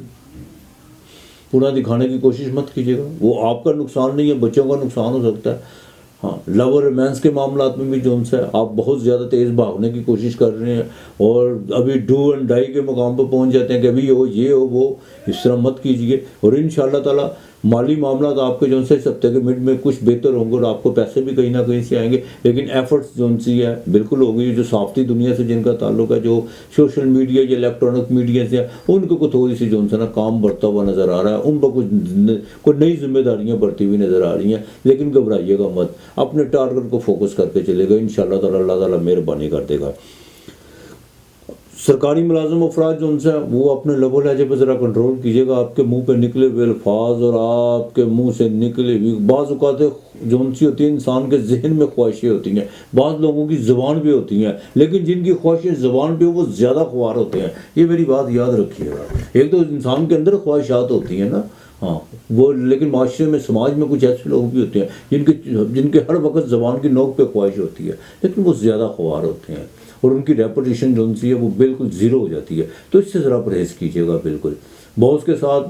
پورا دکھانے کی کوشش مت کیجیے گا. وہ آپ کا نقصان نہیں ہے, بچوں کا نقصان ہو سکتا ہے. ہاں, لو اور رومانس کے معاملات میں بھی جون سا ہے آپ بہت زیادہ تیز بھاگنے کی کوشش کر رہے ہیں اور ابھی ڈو اینڈ ڈائی کے مقام پہ پہنچ جاتے ہیں کہ ابھی ہو یہ ہو وہ. اس طرح مت کیجیے. اور انشاءاللہ تعالی مالی معاملات آپ کے جون سے اس ہفتے کے مڈ میں کچھ بہتر ہوں گے اور آپ کو پیسے بھی کہیں نہ کہیں سے آئیں گے. لیکن ایفرٹس جون سی ہے بالکل ہوگی. جو صافتی دنیا سے جن کا تعلق ہے, جو سوشل میڈیا یا الیکٹرانک میڈیا سے, ان کو تھوڑی سی جون سا نا کام بڑھتا ہوا نظر آ رہا ہے. ان پر کوئی نئی ذمہ داریاں بڑھتی ہوئی نظر آ رہی ہیں. لیکن گھبرائیے گا مت, اپنے ٹارگٹ کو فوکس کر کے چلے گا. انشاءاللہ تعالی اللہ تعالیٰ مہربانی کر دے گا. سرکاری ملازم افراد جو ان سے وہ اپنے لب و لہجے پہ ذرا کنٹرول کیجیے گا. آپ کے منہ پہ نکلے ہوئے الفاظ اور آپ کے منہ سے نکلے ہوئی بعض اوقات جو ان سی ہوتی ہیں انسان کے ذہن میں خواہشیں ہوتی ہیں, بعض لوگوں کی زبان بھی ہوتی ہیں, لیکن جن کی خواہشیں زبان پہ وہ زیادہ خوار ہوتے ہیں. یہ میری بات یاد رکھیے گا. ایک تو انسان کے اندر خواہشات ہوتی ہیں نا, ہاں وہ, لیکن معاشرے میں سماج میں کچھ ایسے لوگ بھی ہوتے ہیں جن کے ہر وقت زبان کی نوک پہ خواہش ہوتی ہے, لیکن وہ زیادہ خوار ہوتے ہیں اور ان کی ریپوٹیشن جو سی ہے وہ بالکل زیرو ہو جاتی ہے. تو اس سے ذرا پرہیز کیجیے گا. بالکل باس کے ساتھ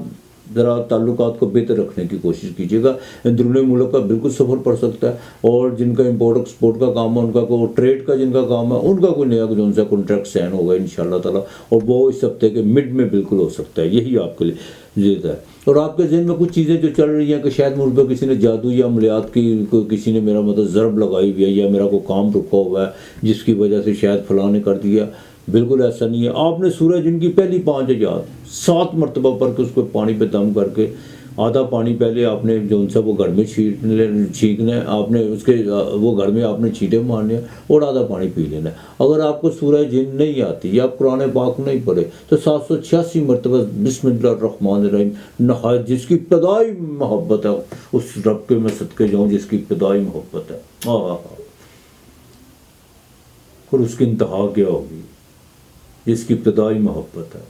ذرا تعلقات کو بہتر رکھنے کی کوشش کیجیے گا. اندرون ملک کا بالکل سفر پڑ سکتا ہے, اور جن کا امپورٹ ایکسپورٹ کا کام ہے, ان کا کوئی ٹریڈ کا جن کا کام ہے, ان کا کوئی نیا جو سا کانٹریکٹ سائن ہوگا انشاءاللہ تعالیٰ, اور وہ اس ہفتے کے مڈ میں بالکل ہو سکتا ہے. یہی آپ کے لیے زیادہ ہے. اور آپ کے ذہن میں کچھ چیزیں جو چل رہی ہیں کہ شاید مجھ پہ کسی نے جادو یا عملیات کی کسی نے میرا مطلب ضرب لگائی ہوئی ہے یا میرا کوئی کام رکا ہوا ہے جس کی وجہ سے شاید فلاں نے کر دیا. بالکل ایسا نہیں ہے. آپ نے سورہ جن کی پہلی 5 آیات 7 مرتبہ پڑھ کے اس کو پانی پہ دم کر کے آدھا پانی پہلے آپ نے جو سا وہ گھر میں چھینکنا ہے, آپ نے اس کے وہ گھر میں آپ نے چھینٹے مارنے ہیں اور آدھا پانی پی لینا ہے. اگر آپ کو سورہ جن نہیں آتی یا آپ قرآن پاک نہیں پڑھے تو 786 مرتبہ بسم اللہ الرحمن الرحیم, نہایت جس کی ابتدائی محبت ہے اس رب کے میں صدقے جاؤں جس کی ابتدائی محبت ہے. اور اس کی انتہا کیا ہوگی, جس کی ابتدائی محبت ہے,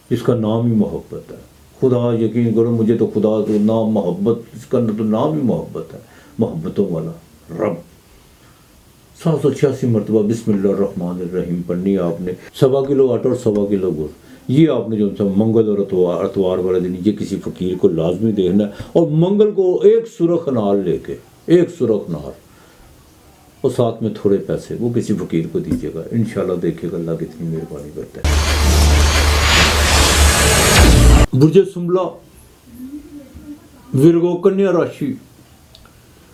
جس کا نام ہی محبت ہے. خدا یقین کرو مجھے تو خدا تو نام محبت, اس کا تو نام ہی محبت ہے, محبتوں والا رب. 786 مرتبہ بسم اللہ الرحمن الرحیم پڑھنی ہے آپ نے. 1.25 کلو آٹا اور 1.25 کلو گڑ, یہ آپ نے جو سا منگل اور اتوار والے دن یہ کسی فقیر کو لازمی دینا ہے. اور منگل کو ایک سرخ انار لے کے, ایک سرخ انار اور ساتھ میں تھوڑے پیسے وہ کسی فقیر کو دیجیے گا. انشاءاللہ دیکھیے گا اللہ کتنی مہربانی کرتا ہے. برج سنبلا ورگو کنیا راشی,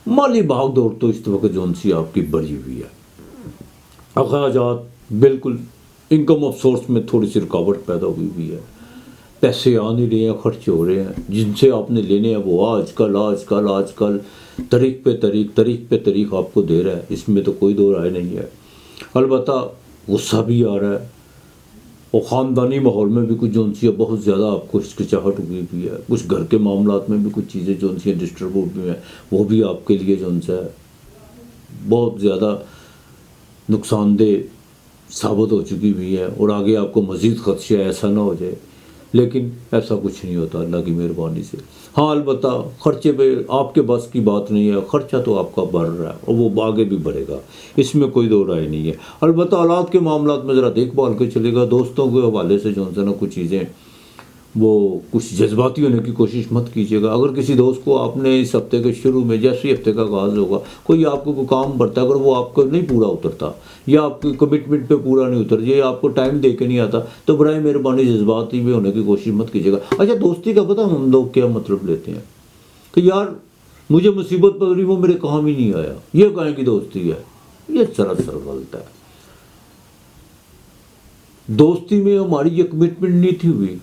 مالی بھاگ دوڑ تو اس وقت جون سی آپ کی بڑھی ہوئی ہے. اخراجات بالکل انکم آف سورس میں تھوڑی سی رکاوٹ پیدا ہوئی ہے. پیسے آ نہیں رہے ہیں, خرچ ہو رہے ہیں. جن سے آپ نے لینے ہیں وہ آج کل تاریخ پہ تاریخ آپ کو دے رہا ہے. اس میں تو کوئی دو رائے نہیں ہے. البتہ غصہ بھی آ رہا ہے اور خاندانی ماحول میں بھی کچھ جون سی بہت زیادہ آپ کو ہچکچاہٹ ہوئی ہوئی ہے. کچھ گھر کے معاملات میں بھی کچھ چیزیں جون سی ڈسٹرب ہوئی ہیں, وہ بھی آپ کے لیے جون سا بہت زیادہ نقصان دہ ثابت ہو چکی ہوئی ہے. اور آگے آپ کو مزید خدشہ ایسا نہ ہو جائے, لیکن ایسا کچھ نہیں ہوتا اللہ کی مہربانی سے. ہاں البتہ خرچے پہ آپ کے بس کی بات نہیں ہے. خرچہ تو آپ کا بڑھ رہا ہے اور وہ آگے بھی بڑھے گا, اس میں کوئی دو رائے نہیں ہے. البتہ اولاد کے معاملات میں ذرا دیکھ بھال کے چلے گا. دوستوں کے حوالے سے جو ہے نا کچھ چیزیں وہ کچھ جذباتی ہونے کی کوشش مت کیجیے گا. اگر کسی دوست کو آپ نے اس ہفتے کے شروع میں جیسے ہی ہفتے کا آغاز ہوگا کوئی آپ کو کوئی کام بڑھتا ہے، اگر وہ آپ کو نہیں پورا اترتا یا آپ کی کمٹمنٹ پہ پورا نہیں اتر یا آپ کو ٹائم دے کے نہیں آتا تو برائے مہربانی جذباتی میں ہونے کی کوشش مت کیجیے گا. اچھا دوستی کا پتہ ہم لوگ کیا مطلب لیتے ہیں کہ یار مجھے مصیبت پکڑی وہ میرے کام ہی نہیں آیا، یہ کہیں کی دوستی ہے؟ یہ سراسر غلط ہے. دوستی میں ہماری یہ کمٹمنٹ نہیں تھی ہوئی،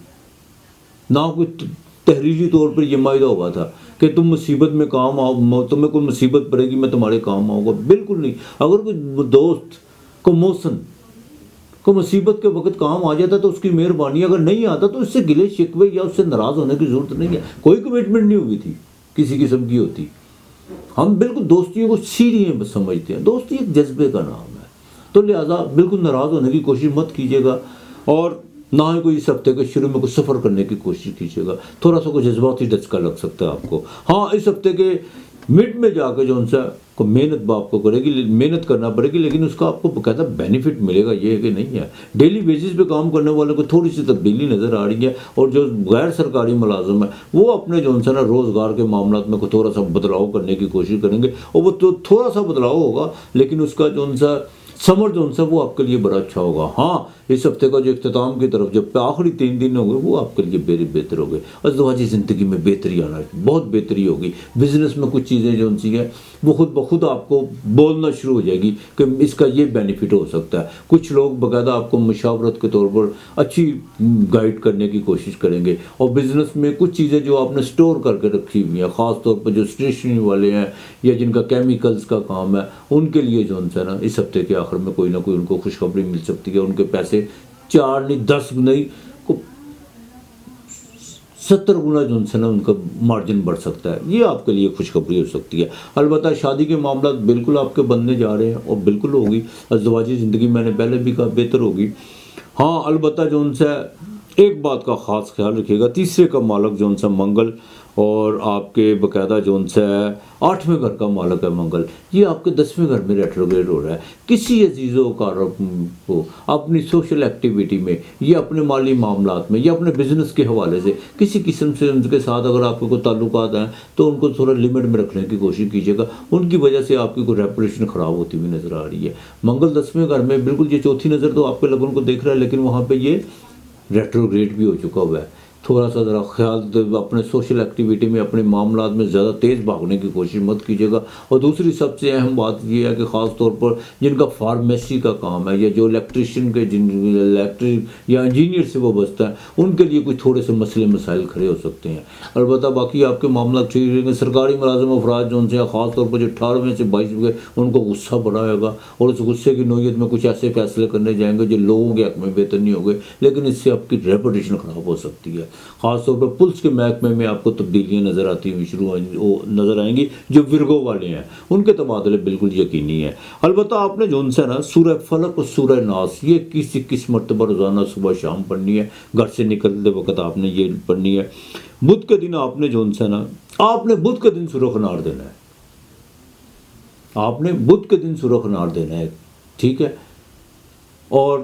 نہ کوئی تحریری طور پر یہ معاہدہ ہوا تھا کہ تم مصیبت میں کام آؤ، تمہیں کوئی مصیبت پڑے گی میں تمہارے کام آؤں گا. بالکل نہیں. اگر کوئی دوست کو محسن کو مصیبت کے وقت کام آ جاتا تو اس کی مہربانی، اگر نہیں آتا تو اس سے گلے شکوے یا اس سے ناراض ہونے کی ضرورت نہیں ہے. کوئی کمٹمنٹ نہیں ہوئی تھی کسی قسم کی ہوتی. ہم بالکل دوستیوں کو سیریاں سمجھتے ہیں. دوستی ایک جذبے کا نام ہے، تو لہٰذا بالکل ناراض ہونے کی کوشش مت کیجیے گا، اور نہ ہی کوئی اس ہفتے کے شروع میں کوئی سفر کرنے کی کوشش کیجیے گا. تھوڑا سا کوئی جذباتی دھچکا لگ سکتا ہے آپ کو. ہاں اس ہفتے کے مڈ میں جا کے جو ان سے کو محنت آپ کو کرے گی، محنت کرنا پڑے گی، لیکن اس کا آپ کو باقاعدہ بینیفٹ ملے گا. یہ ہے کہ نہیں ہے. ڈیلی بیسس پہ کام کرنے والے کو تھوڑی سی تبدیلی نظر آ رہی ہے، اور جو غیر سرکاری ملازم ہے وہ اپنے جو نا روزگار کے معاملات میں تھوڑا سا بدلاؤ کرنے کی کوشش کریں گے، اور وہ تو تھوڑا سا بدلاؤ ہوگا لیکن اس کا جو سا سمر جو سا وہ آپ کے لیے بڑا اچھا ہوگا. ہاں اس ہفتے کا جو اختتام کی طرف جب آخری 3 دن ہوں گے وہ آپ کے لیے بہتر ہو گئے. ازدواجی زندگی میں بہتری آنا، بہت بہتری ہوگی. بزنس میں کچھ چیزیں جو سی ہیں وہ خود بخود آپ کو بولنا شروع ہو جائے گی کہ اس کا یہ بینیفٹ ہو سکتا ہے. کچھ لوگ باقاعدہ آپ کو مشاورت کے طور پر اچھی گائیڈ کرنے کی کوشش کریں گے. اور بزنس میں کچھ چیزیں جو آپ نے سٹور کر کے رکھی ہوئی ہیں، خاص طور پر جو اسٹیشنری والے ہیں یا جن کا کیمیکلز کا کام ہے، ان کے لیے جو ہے نا اس ہفتے کے آخر میں کوئی نہ کوئی ان کو خوشخبری مل سکتی ہے. ان کے پیسے 4 نہیں 10 نہیں 70 گنا جو ہے نا ان کا مارجن بڑھ سکتا ہے. یہ آپ کے لیے خوشخبری ہو سکتی ہے. البتہ شادی کے معاملات بالکل آپ کے بننے جا رہے ہیں اور بالکل ہوگی. ازدواجی زندگی میں نے پہلے بھی کہا بہتر ہوگی. ہاں البتہ جو ان سے ایک بات کا خاص خیال رکھیے گا، تیسرے کا مالک جو ان سے منگل، اور آپ کے باقاعدہ جو ان سے 8ویں گھر کا مالک ہے منگل، یہ آپ کے 10ویں گھر میں ریٹروگریڈ ہو رہا ہے. کسی عزیز و اقارب کو اپنی سوشل ایکٹیویٹی میں یا اپنے مالی معاملات میں یا اپنے بزنس کے حوالے سے کسی قسم سے ان کے ساتھ اگر آپ کے کوئی تعلقات ہیں تو ان کو تھوڑا لمٹ میں رکھنے کی کوشش کیجیے گا. ان کی وجہ سے آپ کی کوئی ریپوٹیشن خراب ہوتی ہوئی نظر آ رہی ہے. منگل 10ویں گھر میں بالکل یہ چوتھی نظر تو آپ کے لگن کو دیکھ رہا ہے، لیکن وہاں پہ یہ ریٹروگریڈ بھی ہو چکا ہوا ہے. تھوڑا سا ذرا خیال اپنے سوشل ایکٹیویٹی میں اپنے معاملات میں زیادہ تیز بھاگنے کی کوشش مت کیجیے گا. اور دوسری سب سے اہم بات یہ ہے کہ خاص طور پر جن کا فارمیسی کا کام ہے یا جو الیکٹریشین کے الیکٹرک یا انجینئر سے وابستہ ہیں، ان کے لیے کوئی تھوڑے سے مسئلے مسائل کھڑے ہو سکتے ہیں. البتہ باقی آپ کے معاملات ٹھیک رہیں گے. سرکاری ملازم افراد جو ان سے خاص طور پر جو 18ویں سے 22 گئے ان کو غصہ بڑا آئے گا، اور اس غصے کی نوعیت میں کچھ ایسے فیصلے کرنے جائیں گے جو لوگوں کے حق میں بہتر نہیں ہوں گے، لیکن اس سے آپ کی ریپوٹیشن خراب ہو سکتی ہے. خاص طور پر پولیس کے محکمے میں آپ کو تبدیلیاں نظر آتی ہوئی نظر آئیں گی. جو ورگو والے ہیں ان کے تبادلے بالکل یقینی ہے. البتہ آپ نے جو ان سے نا سورہ فلق اور سورہ ناس یہ 21 مرتبہ روزانہ صبح شام پڑھنی ہے. گھر سے نکلتے وقت آپ نے یہ پڑھنی ہے. بدھ کے دن آپ نے جو ان سے نا آپ نے بدھ کے دن سرخ انار دینا ہے. آپ نے بدھ کے دن سرخ انار دینا ہے، ٹھیک ہے. اور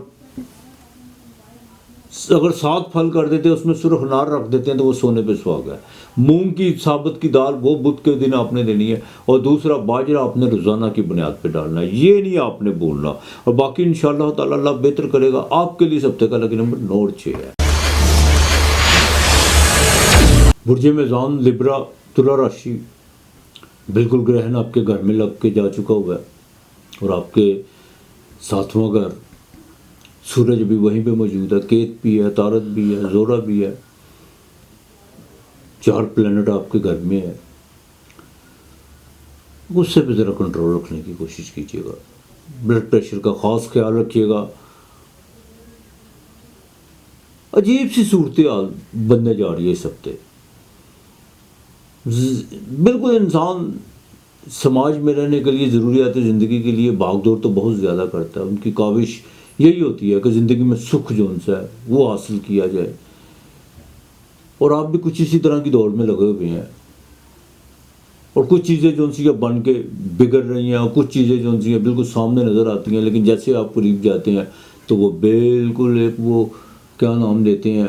اگر 7 پھل کر دیتے اس میں سرخ انار رکھ دیتے ہیں تو وہ سونے پہ سہاگا ہے. مونگ کی ثابت کی دال وہ بدھ کے دن آپ نے دینی ہے. اور دوسرا باجرہ آپ نے روزانہ کی بنیاد پہ ڈالنا ہے. یہ نہیں آپ نے بولنا. اور باقی انشاءاللہ تعالی اللہ بہتر کرے گا. آپ کے لیے اس ہفتے کا لکی نمبر 9 اور 6 ہے. برج میزان لبرا تلا راشی، بالکل گرہن آپ کے گھر میں لگ کے جا چکا ہوا ہے، اور آپ کے 7واں گھر سورج بھی وہیں پہ موجود ہے، کیت بھی ہے، تارت بھی ہے، زورا بھی ہے. 4 پلینٹ آپ کے گھر میں ہے. غصے پہ ذرا کنٹرول رکھنے کی کوشش کیجیے گا. بلڈ پریشر کا خاص خیال رکھیے گا. عجیب سی صورتحال بننے جا رہی ہے اس ہفتے. بالکل انسان سماج میں رہنے کے لیے، ضروریات زندگی کے لیے بھاگ دوڑ تو بہت زیادہ کرتا ہے. ان کی کاوش یہی ہوتی ہے کہ زندگی میں سکھ جو ان سے ہے وہ حاصل کیا جائے. اور آپ بھی کچھ اسی طرح کی دوڑ میں لگے ہوئے ہیں. اور کچھ چیزیں جو ان سے بن کے بگڑ رہی ہیں، اور کچھ چیزیں جو ان سے بالکل سامنے نظر آتی ہیں، لیکن جیسے آپ قریب جاتے ہیں تو وہ بالکل ایک وہ کیا نام دیتے ہیں،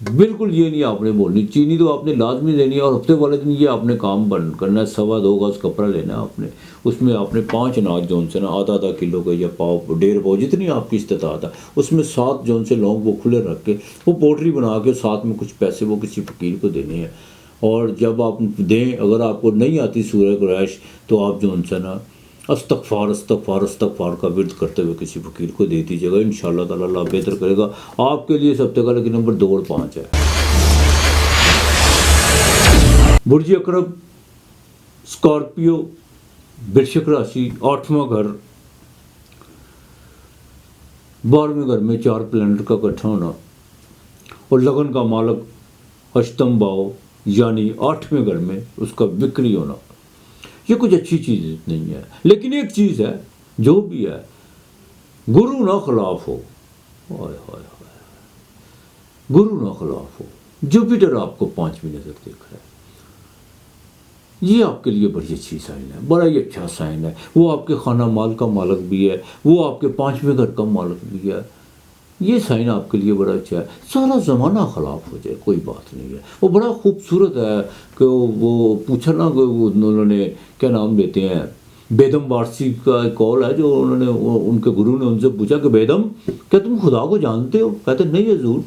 بالکل یہ نہیں آپ نے بولنی، چینی تو آپ نے لازمی دینی ہے، اور ہفتے والے دن یہ آپ نے کام بند کرنا ہے، 2.25 گز کپڑا لینا ہے آپ نے، اس میں آپ نے 5 اناج جو ان سے نا آدھا کلو کا یا پاؤ 1.5 پاؤ جتنی آپ کی استطاعت ہے، اس میں 7 جو ان سے لونگ وہ کھلے رکھ کے وہ پوٹری بنا کے ساتھ میں کچھ پیسے وہ کسی فقیر کو دینے ہیں، اور جب آپ دیں اگر آپ کو نہیں آتی سورہ قریش تو آپ جو ان سے نا استغفار استغفار استغفار کا ورد کرتے ہوئے کسی فقیر کو دے دیجیے گا، انشاءاللہ تعالی اللہ بہتر کرے گا آپ کے لیے۔ اس ہفتے کا لیکن نمبر 2 اور 5 ہے۔ برج اقرب، اسکارپیو، برشک راشی، 8واں گھر، 12ویں گھر میں 4 پلانٹ کا اکٹھا ہونا اور لگن کا مالک اشتم بھاؤ یعنی 8ویں گھر میں اس کا بکری ہونا، یہ کچھ اچھی چیز نہیں ہے، لیکن ایک چیز ہے جو بھی ہے گرو نہ خلاف ہو، ہائے ہائے ہائے، گرو نہ خلاف ہو، جوپیٹر آپ کو 5ویں نظر دیکھ رہا ہے، یہ آپ کے لیے بڑی اچھی سائن ہے، بڑا ہی اچھا سائن ہے، وہ آپ کے خانہ مال کا مالک بھی ہے، وہ آپ کے 5ویں گھر کا مالک بھی ہے، یہ سائن آپ کے لیے بڑا اچھا ہے۔ سارا زمانہ خلاف ہو جائے کوئی بات نہیں ہے، وہ بڑا خوبصورت ہے کہ وہ پوچھا نا کہ انہوں نے کیا نام لیتے ہیں، بیدم وارسی کا ایک کال ہے جو انہوں نے ان کے گرو نے ان سے پوچھا کہ بیدم کیا تم خدا کو جانتے ہو؟ کہتے نہیں حضور،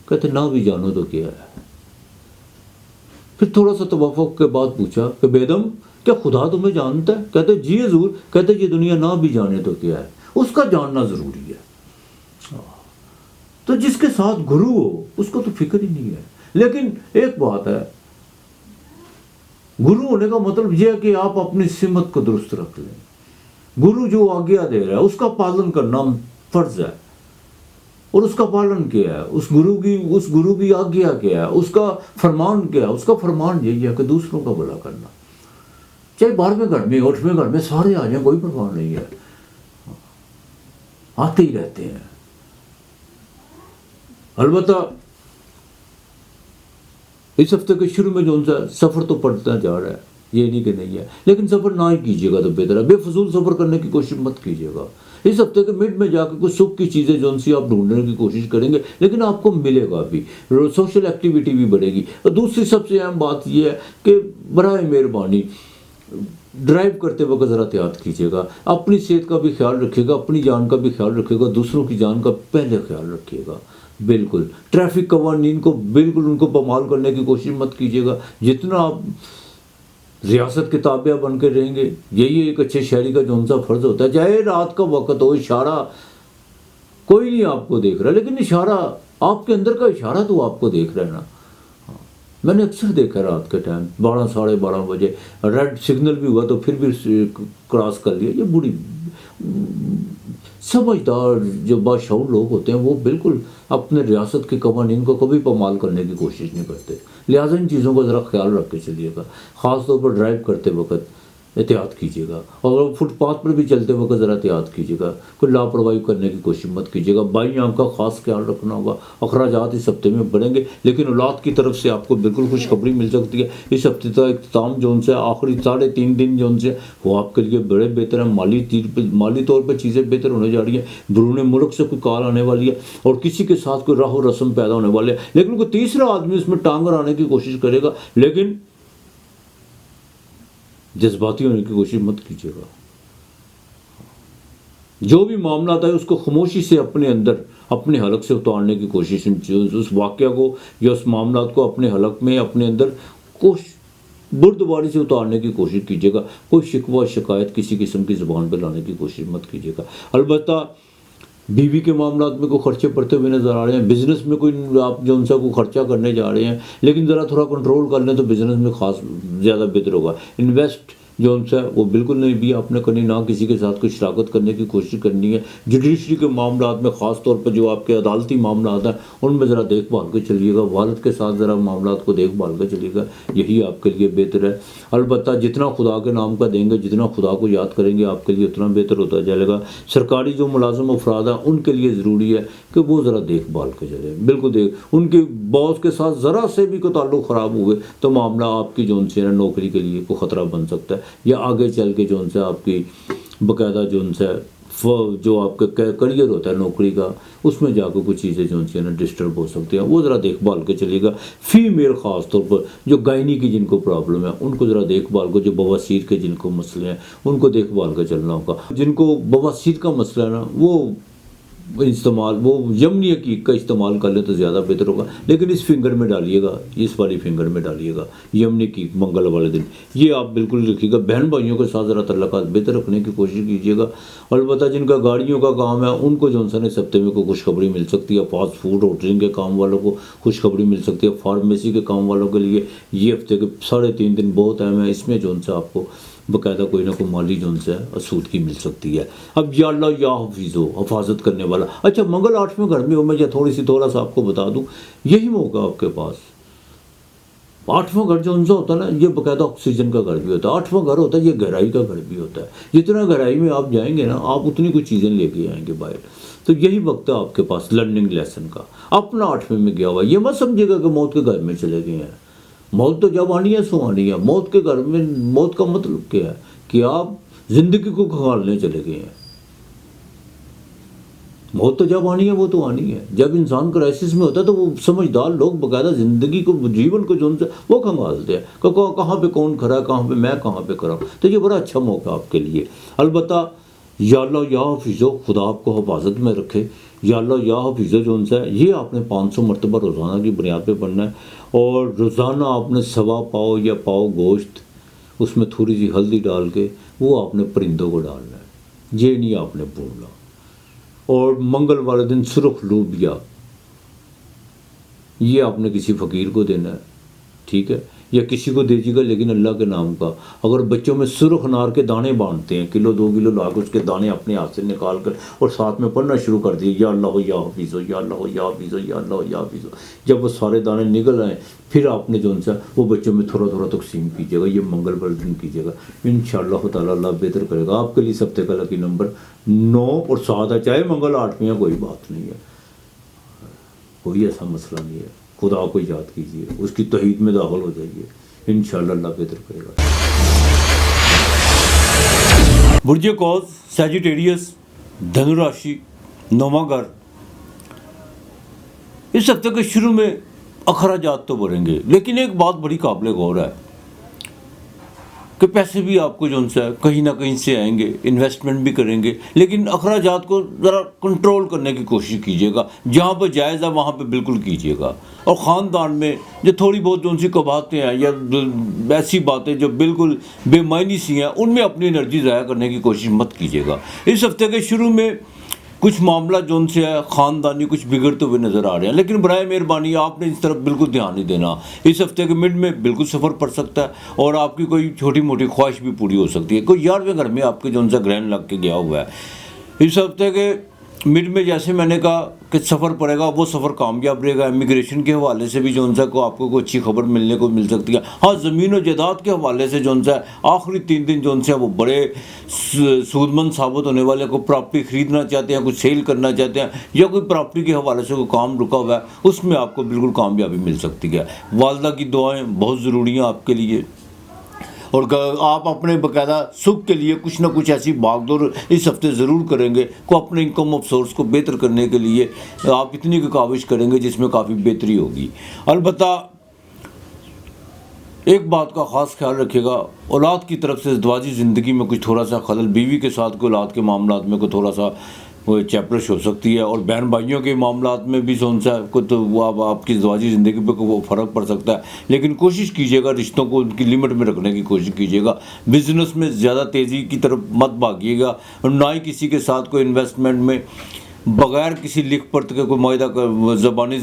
کہتے نہ بھی جانو تو کیا ہے۔ پھر تھوڑا سا توافق کے بعد پوچھا کہ بیدم کیا خدا تمہیں جانتا ہے؟ کہتے جی حضور، کہتے یہ دنیا نہ بھی جانے تو کیا ہے، اس کا جاننا ضروری ہے۔ تو جس کے ساتھ گرو ہو اس کو تو فکر ہی نہیں ہے، لیکن ایک بات ہے، گرو ہونے کا مطلب یہ ہے کہ آپ اپنی سمت کو درست رکھ لیں، گرو جو آگیا دے رہا ہے اس کا پالن کرنا فرض ہے، اور اس کا پالن کیا ہے، اس گرو کی آگیا کیا ہے، اس کا فرمان کیا ہے، اس کا فرمان یہی ہے کہ دوسروں کا بھلا کرنا، چاہے 12ویں گھر میں 8ویں گھر میں سارے آ جائیں کوئی پرواہ نہیں ہے، آتے ہی رہتے ہیں۔ البتہ اس ہفتے کے شروع میں جو ان سے سفر تو پڑتا جا رہا ہے، یہ نہیں کہ نہیں ہے، لیکن سفر نہ ہی کیجیے گا تو بہتر ہے، بے فضول سفر کرنے کی کوشش مت کیجیے گا۔ اس ہفتے کے مڈ میں جا کے کچھ سکھ کی چیزیں جو ان سے آپ ڈھونڈنے کی کوشش کریں گے، لیکن آپ کو ملے گا بھی، سوشل ایکٹیویٹی بھی بڑھے گی۔ اور دوسری سب سے اہم بات یہ ہے کہ برائے مہربانی ڈرائیو کرتے وقت ذرا احتیاط کیجیے گا، اپنی صحت کا بھی خیال رکھیے گا، اپنی جان کا بھی خیال رکھیے گا، دوسروں کی جان کا پہلے خیال رکھیے گا۔ بالکل ٹریفک قوانین کو بالکل ان کو پامال کرنے کی کوشش مت کیجیے گا، جتنا آپ ریاست کے تابع بن کے رہیں گے، یہی ایک اچھے شہری کا جو ان سا فرض ہوتا ہے، چاہے رات کا وقت ہو، اشارہ کوئی نہیں آپ کو دیکھ رہا، لیکن اشارہ آپ کے اندر کا اشارہ تو آپ کو دیکھ رہا ہے نا۔ میں نے اکثر دیکھا رات کے ٹائم 12 ساڑھے 12 بجے ریڈ سگنل بھی ہوا تو پھر بھی کراس کر لیا، یہ بڑی سمجھدار جو باشعور لوگ ہوتے ہیں وہ بالکل اپنے ریاست کے قوانین کو کبھی پامال کرنے کی کوشش نہیں کرتے، لہٰذا ان چیزوں کا ذرا خیال رکھ کے چلیے گا، خاص طور پر ڈرائیو کرتے وقت احتیاط کیجیے گا، اور فٹ پاتھ پر بھی چلتے وقت ذرا احتیاط کیجیے گا، کوئی لاپرواہی کرنے کی کوشش مت کیجیے گا۔ بائیں آنکھ کا خاص خیال رکھنا ہوگا، اخراجات اس ہفتے میں بڑھیں گے، لیکن اولاد کی طرف سے آپ کو بالکل خوشخبری مل سکتی ہے۔ اس ہفتے کا اختتام جو ان سے آخری 3.5 دن جو ان سے وہ آپ کے لیے بڑے بہتر ہیں، مالی طور پہ چیزیں بہتر ہونے جا رہی ہیں، بیرون ملک سے کوئی کال آنے والی ہے، اور کسی کے ساتھ کوئی راہ و رسم پیدا ہونے والے ہیں، لیکن کوئی تیسرا آدمی اس میں ٹانگ اڑانے کی کوشش کرے گا، لیکن جذباتی ہونے کی کوشش مت کیجیے گا۔ جو بھی معاملات ہے اس کو خاموشی سے اپنے اندر اپنے حلق سے اتارنے کی کوشش، اس واقعہ کو یا اس معاملات کو اپنے حلق میں اپنے اندر بردباری سے اتارنے کی کوشش کیجیے گا، کوئی شکوہ شکایت کسی قسم کی زبان پہ لانے کی کوشش مت کیجیے گا۔ البتہ بیوی کے معاملات میں کوئی خرچے پڑتے ہوئے نظر آ رہے ہیں، بزنس میں کوئی آپ جو ان سے کوئی خرچہ کرنے جا رہے ہیں، لیکن ذرا تھوڑا کنٹرول کر لیں تو بزنس میں خاص زیادہ بہتر ہوگا۔ انویسٹ جو ان سے وہ بالکل نہیں بھی آپ نے کرنی، نہ کسی کے ساتھ کوئی شراکت کرنے کی کوشش کرنی ہے۔ جوڈیشری کے معاملات میں خاص طور پر جو آپ کے عدالتی معاملات ہیں ان میں ذرا دیکھ بھال کے چلیے گا، والد کے ساتھ ذرا معاملات کو دیکھ بھال کے چلیے گا، یہی آپ کے لیے بہتر ہے۔ البتہ جتنا خدا کے نام کا دیں گے، جتنا خدا کو یاد کریں گے، آپ کے لیے اتنا بہتر ہوتا جائے گا۔ سرکاری جو ملازم افراد ہیں ان کے لیے ضروری ہے کہ وہ ذرا دیکھ بھال کے چلیں، بالکل ان کے باس کے ساتھ ذرا سے بھی کوئی تعلق خراب ہوئے تو معاملہ آپ کی جو ان سے نوکری کے لیے کوئی خطرہ بن سکتا ہے، یا آگے چل کے جو ان سے آپ کی باقاعدہ جو ان سے جو آپ کا کریئر ہوتا ہے نوکری کا، اس میں جا کے کچھ چیزیں جو ہیں نا ڈسٹرب ہو سکتی ہیں، وہ ذرا دیکھ بھال کے چلیے گا۔ فیمیل خاص طور پر جو گائنی کی جن کو پرابلم ہے ان کو ذرا دیکھ بھال کو، جو بواسیر کے جن کو مسئلے ہیں ان کو دیکھ بھال کے چلنا ہوگا۔ جن کو بواسیر کا مسئلہ ہے نا وہ یمنی حقیق کا استعمال کر لیں تو زیادہ بہتر ہوگا، لیکن اس فنگر میں ڈالیے گا، اس والی فنگر میں ڈالیے گا یمنی حقیق منگل والے دن، یہ آپ بالکل رکھیے گا۔ بہن بھائیوں کے ساتھ ذرا تعلقات بہتر رکھنے کی کوشش کیجیے گا۔ البتہ جن کا گاڑیوں کا کام ہے ان کو جو ہے اس ہفتے میں کوئی خوشخبری مل سکتی ہے، فاسٹ فوڈ ہوٹلنگ کے کام والوں کو خوشخبری مل سکتی ہے، فارمیسی کے کام والوں کے لیے یہ ہفتے کے 3.5 دن بہت اہم ہے، اس میں جو ہے آپ کو باقاعدہ کوئی نہ کوئی مالی جو ہے سود کی مل سکتی ہے۔ اب یا اللہ یا حفیظ ہو، حفاظت کرنے والا۔ اچھا منگل 8ویں گھر میں ہو، میں تھوڑا سا آپ کو بتا دوں، یہی موقع آپ کے پاس 8واں گھر جو ان سے ہوتا ہے نا، یہ باقاعدہ آکسیجن کا گھر بھی ہوتا ہے، 8واں گھر ہوتا ہے یہ گہرائی کا گھر بھی ہوتا ہے۔ جتنا گہرائی میں آپ جائیں گے نا، آپ اتنی کچھ چیزیں لے کے آئیں گے باہر۔ تو یہی وقت ہے آپ کے پاس لرننگ لیسن کا۔ اپنا 8ویں میں گیا ہوا، یہ مت سمجھے گا کہ موت کے گھر میں چلے گئے ہیں۔ موت تو جب آنی ہے سو آنی ہے۔ موت کے گھر میں موت کا مطلب کیا ہے کہ آپ زندگی کو کھنگالنے چلے گئے ہیں۔ موت تو جب آنی ہے وہ تو آنی ہے۔ جب انسان کرائسس میں ہوتا ہے تو وہ سمجھدار لوگ باقاعدہ زندگی کو، جیون کو جو ان سے وہ کھنگالتے ہیں کہ کہاں پہ کون کھڑا ہے، کہاں پہ میں کہاں پہ کھڑا ہوں۔ تو یہ بڑا اچھا موقع آپ کے لیے۔ البتہ یا اللہ یا حفیظ، خدا آپ کو حفاظت میں رکھے۔ یا اللہ یا حفیظ جو ان سے یہ آپ نے 500 مرتبہ روزانہ کی بنیاد پہ پڑھنا ہے، اور روزانہ آپ نے 1.25 پاؤ یا پاؤ گوشت، اس میں تھوڑی سی ہلدی ڈال کے وہ آپ نے پرندوں کو ڈالنا ہے، یہ نہیں آپ نے بھولنا۔ اور منگل والے دن سرخ لوبیا، یہ آپ نے کسی فقیر کو دینا ہے، ٹھیک ہے، یا کسی کو دیجیے گا لیکن اللہ کے نام کا۔ اگر بچوں میں سرخ انار کے دانے باندھتے ہیں، 1-2 کلو لا کے اس کے دانے اپنے ہاتھ سے نکال کر اور ساتھ میں پڑھنا شروع کر دیے، یا اللہ یا حفیظ، یا اللہ یا حفیظ، یا اللہ یا حفیظ۔ جب وہ سارے دانے نکل آئیں پھر آپ نے جو ان سے وہ بچوں میں تھوڑا تھوڑا تقسیم کیجیے گا۔ یہ منگل والے دن کیجیے گا، انشاءاللہ تعالی اللہ بہتر کرے گا آپ کے لیے۔ ہفتے کا لکی نمبر 9 اور 7 ہے، چاہے منگل 8ویں ہے، کوئی بات نہیں ہے، کوئی ایسا مسئلہ نہیں ہے۔ خدا کو یاد کیجیے، اس کی توحید میں داخل ہو جائیے، انشاءاللہ اللہ بہتر کرے گا۔ برج قوس، سیجیٹیریس، دھنو راشی، 9واں گھر، اس ہفتے کے شروع میں اخراجات تو بڑھیں گے، لیکن ایک بات بڑی قابل غور ہے کہ پیسے بھی آپ کو جو ان سے کہیں نہ کہیں سے آئیں گے، انویسٹمنٹ بھی کریں گے، لیکن اخراجات کو ذرا کنٹرول کرنے کی کوشش کیجیے گا۔ جہاں پہ جائز ہے وہاں پہ بالکل کیجیے گا۔ اور خاندان میں جو تھوڑی بہت جو ان سی قباہتیں ہیں یا ایسی باتیں جو بالکل بے معنی سی ہیں، ان میں اپنی انرجی ضائع کرنے کی کوشش مت کیجیے گا۔ اس ہفتے کے شروع میں کچھ معاملہ جو ان سے ہے خاندانی کچھ بگڑتے ہوئے نظر آ رہے ہیں، لیکن برائے مہربانی آپ نے اس طرف بالکل دھیان نہیں دینا۔ اس ہفتے کے مڈ میں بالکل سفر پڑ سکتا ہے اور آپ کی کوئی چھوٹی موٹی خواہش بھی پوری ہو سکتی ہے۔ کوئی 11ویں گھر میں آپ کے جو ان سے گرہن لگ کے گیا ہوا ہے۔ اس ہفتے کے مڈ میں جیسے میں نے کہا کہ سفر پڑے گا، وہ سفر کامیاب رہے گا۔ امیگریشن کے حوالے سے بھی جو ان سے کو آپ کو کوئی اچھی خبر ملنے کو مل سکتی ہے۔ ہاں زمین و جائیداد کے حوالے سے جو ان سے آخری 3 دن جو ان سے وہ بڑے سودمند ثابت ہونے والے، کو پراپرٹی خریدنا چاہتے ہیں، کچھ سیل کرنا چاہتے ہیں، یا کوئی پراپرٹی کے حوالے سے کوئی کام رکا ہوا ہے، اس میں آپ کو بالکل کامیابی مل سکتی ہے۔ والدہ کی دعائیں بہت ضروری ہیں آپ کے لیے، اور آپ اپنے باقاعدہ سکھ کے لیے کچھ نہ کچھ ایسی بھاگ دوڑ اس ہفتے ضرور کریں گے کو اپنے انکم آف سورس کو بہتر کرنے کے لیے آپ اتنی کی کاوش کریں گے جس میں کافی بہتری ہوگی۔ البتہ ایک بات کا خاص خیال رکھیے گا، اولاد کی طرف سے ازدواجی زندگی میں کچھ تھوڑا سا خلل، بیوی کے ساتھ کوئی اولاد کے معاملات میں کوئی تھوڑا سا چیپلش ہو سکتی ہے، اور بہن بھائیوں کے معاملات میں بھی سونسا کو تو وہ آپ کی ازدواجی زندگی پہ وہ فرق پڑ سکتا ہے، لیکن کوشش کیجیے گا رشتوں کو ان کی لمٹ میں رکھنے کی کوشش کیجیے گا۔ بزنس میں زیادہ تیزی کی طرف مت بھاگیے گا، اور نہ ہی کسی کے ساتھ کوئی انویسٹمنٹ میں بغیر کسی لکھ پڑھ کے کوئی معاہدہ زبانی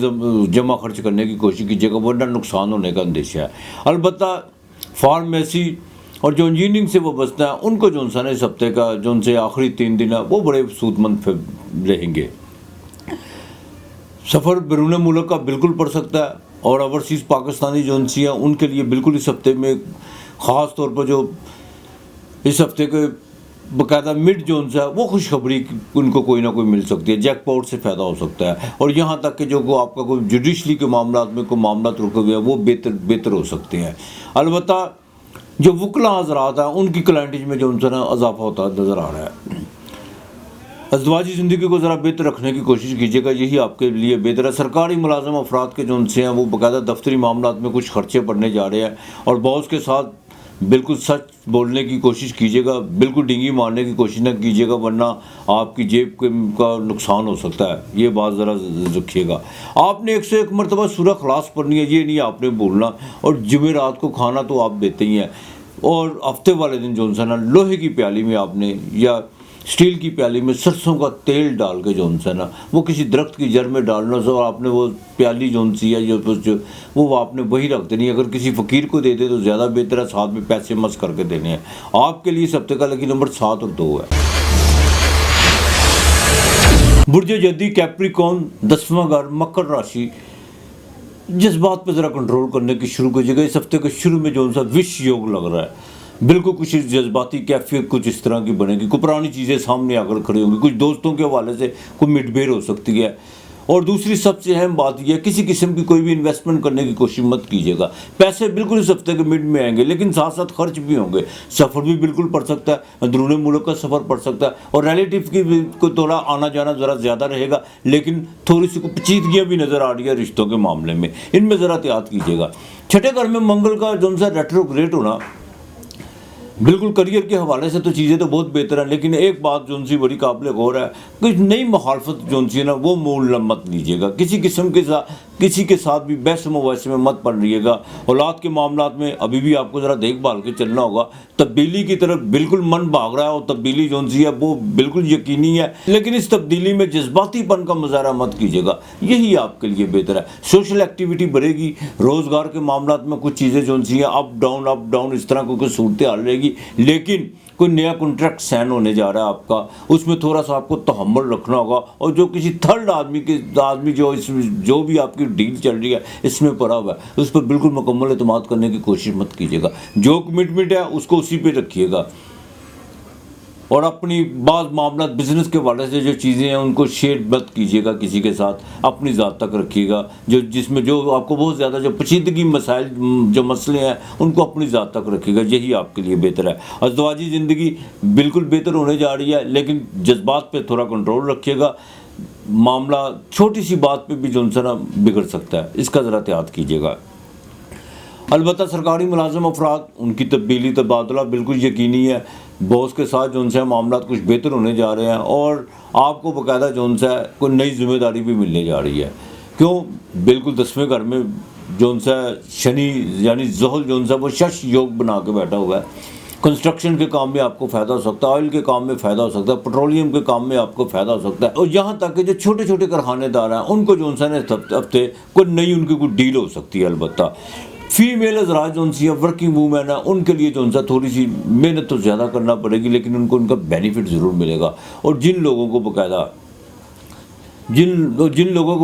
جمع خرچ کرنے کی کوشش کیجیے گا، ورنہ نقصان ہونے کا اندیشہ ہے۔ البتہ فارمیسی اور جو انجینئرنگ سے وہ بچتا ہے ان کو جو انسان اس ہفتے کا جو ان سے آخری 3 دن ہے وہ بڑے سود مند رہیں گے۔ سفر بیرون ملک کا بالکل پڑ سکتا ہے، اور اوورسیز پاکستانی جو انسی ہیں ان کے لیے بالکل اس ہفتے میں خاص طور پر جو اس ہفتے کے باقاعدہ مڈ جو ان سے ہے وہ خوشخبری ان کو کوئی نہ کوئی مل سکتی ہے، جیک پاٹ سے فائدہ ہو سکتا ہے، اور یہاں تک کہ جو آپ کا کوئی جوڈیشلی کے معاملات میں کوئی معاملات رکے ہوئے ہیں وہ بہتر ہو سکتے ہیں۔ البتہ جو وکلا حضرات ہیں ان کی کلائنٹیج میں جو ان سے اضافہ ہوتا نظر آ رہا ہے۔ ازدواجی زندگی کو ذرا بہتر رکھنے کی کوشش کیجیے گا، یہی آپ کے لیے بہتر ہے۔ سرکاری ملازم افراد کے جو ان سے ہیں وہ باقاعدہ دفتری معاملات میں کچھ خرچے پڑنے جا رہے ہیں، اور باس کے ساتھ بالکل سچ بولنے کی کوشش کیجیے گا، بالکل ڈینگی مارنے کی کوشش نہ کیجیے گا، ورنہ آپ کی جیب کا نقصان ہو سکتا ہے، یہ بات ذرا رکھیے گا۔ آپ نے 101 مرتبہ سورہ اخلاص پڑھنی ہے، یہ نہیں آپ نے بولنا، اور جمعرات کو کھانا تو آپ دیتے ہی ہیں، اور ہفتے والے دن جو ہے نا لوہے کی پیالی میں آپ نے یا اسٹیل کی پیالی میں سرسوں کا تیل ڈال کے جو ہے نا وہ کسی درخت کی جڑ میں ڈالنا، اور آپ نے وہ پیالی جو سی ہے وہ آپ نے وہی رکھ دینی ہے۔ اگر کسی فقیر کو دے دے تو زیادہ بہتر ہے، ساتھ میں پیسے مس کر کے دینے ہیں۔ آپ کے لیے اس ہفتے کا لکی نمبر 7 اور 2 ہے۔ برج جدی کیپریکون 10واں گھر مکر راشی، جذبات پہ ذرا کنٹرول کرنے کی شروع کیجیے گا۔ اس ہفتے کے شروع میں جو سا وش یوگ لگ رہا ہے، بالکل کچھ جذباتی کیفیت کچھ اس طرح کی بنے گی، کوئی پرانی چیزیں سامنے آ کر کھڑی ہوں گی، کچھ دوستوں کے حوالے سے کوئی مٹ بھیڑ ہو سکتی ہے۔ اور دوسری سب سے اہم بات یہ ہے، کسی قسم کی کوئی بھی انویسٹمنٹ کرنے کی کوشش مت کیجیے گا۔ پیسے بالکل اس ہفتے کے مڈ میں آئیں گے، لیکن ساتھ ساتھ خرچ بھی ہوں گے۔ سفر بھی بالکل پڑ سکتا ہے، اندرون ملک کا سفر پڑ سکتا ہے، اور ریلیٹیو کی بھی کو تھوڑا آنا جانا ذرا زیادہ رہے گا، لیکن تھوڑی سی پیچیدگیاں بھی نظر آ رہی ہے رشتوں کے معاملے میں، ان میں ذرا احتیاط کیجیے گا۔ چھٹے گھر میں منگل کا جو سا ریٹروگریڈ ہونا، بالکل کریئر کے حوالے سے تو چیزیں تو بہت بہتر ہیں، لیکن ایک بات جو سی بڑی قابل غور ہے، کچھ نئی مخالفت جو سی ہے نا وہ مول مت لیجیے گا، کسی قسم کے ساتھ کسی کے ساتھ بھی بحث مباحثے میں مت پڑ رہیے گا۔ اولاد کے معاملات میں ابھی بھی آپ کو ذرا دیکھ بھال کے چلنا ہوگا۔ تبدیلی کی طرف بالکل من بھاگ رہا ہے، اور تبدیلی جو سی ہے وہ بالکل یقینی ہے، لیکن اس تبدیلی میں جذباتی پن کا مظاہرہ مت کیجیے گا، یہی آپ کے لیے بہتر ہے۔ سوشل ایکٹیویٹی بڑھے گی، روزگار کے معاملات میں کچھ چیزیں جو سی ہیں اپ ڈاؤن اس طرح کوئی صورتحال رہے گی، لیکن کوئی نیا کنٹریکٹ سائن ہونے جا رہا ہے آپ کا، اس میں تھوڑا سا آپ کو تحمل رکھنا ہوگا، اور جو کسی تھرڈ آدمی جو بھی آپ کی ڈیل چل رہی ہے اس میں پڑا ہوا ہے، اس پر بالکل مکمل اعتماد کرنے کی کوشش مت کیجیے گا۔ جو کمٹمنٹ ہے اس کو اسی پہ رکھیے گا، اور اپنی بعض معاملات بزنس کے حوالے سے جو چیزیں ہیں ان کو شیئر مت کیجیے گا کسی کے ساتھ، اپنی ذات تک رکھیے گا۔ جس میں جو آپ کو بہت زیادہ جو پیچیدگی مسائل جو مسئلے ہیں ان کو اپنی ذات تک رکھیے گا، یہی آپ کے لیے بہتر ہے۔ ازدواجی زندگی بالکل بہتر ہونے جا رہی ہے، لیکن جذبات پہ تھوڑا کنٹرول رکھیے گا، معاملہ چھوٹی سی بات پہ بھی جو ہے نا بگڑ سکتا ہے، اس کا ذرا احتیاط کیجیے گا۔ البتہ سرکاری ملازم افراد، ان کی تبدیلی تبادلہ بالکل یقینی ہے، باس کے ساتھ جو ان سے معاملات کچھ بہتر ہونے جا رہے ہیں، اور آپ کو باقاعدہ جو ان سے کوئی نئی ذمہ داری بھی ملنے جا رہی ہے۔ کیوں؟ بالکل 10ویں گھر میں جو ان سے شنی یعنی زحل جو ان سے وہ شش یوگ بنا کے بیٹھا ہوا ہے۔ کنسٹرکشن کے کام میں آپ کو فائدہ ہو سکتا ہے، آئل کے کام میں فائدہ ہو سکتا ہے، پیٹرولیم کے کام میں آپ کو فائدہ ہو سکتا ہے، اور یہاں تک کہ جو چھوٹے چھوٹے کارخانے دار ہیں ان کو جو ان سے ہفتے کوئی نئی ان کی کوئی ڈیل ہو سکتی ہے۔ البتہ فیمیل حضرات جو ان سی ورکنگ وومین ہیں، ان کے لیے جو ان سے تھوڑی سی محنت تو زیادہ کرنا پڑے گی، لیکن ان کو ان کا بینیفٹ ضرور ملے گا۔ اور جن لوگوں کو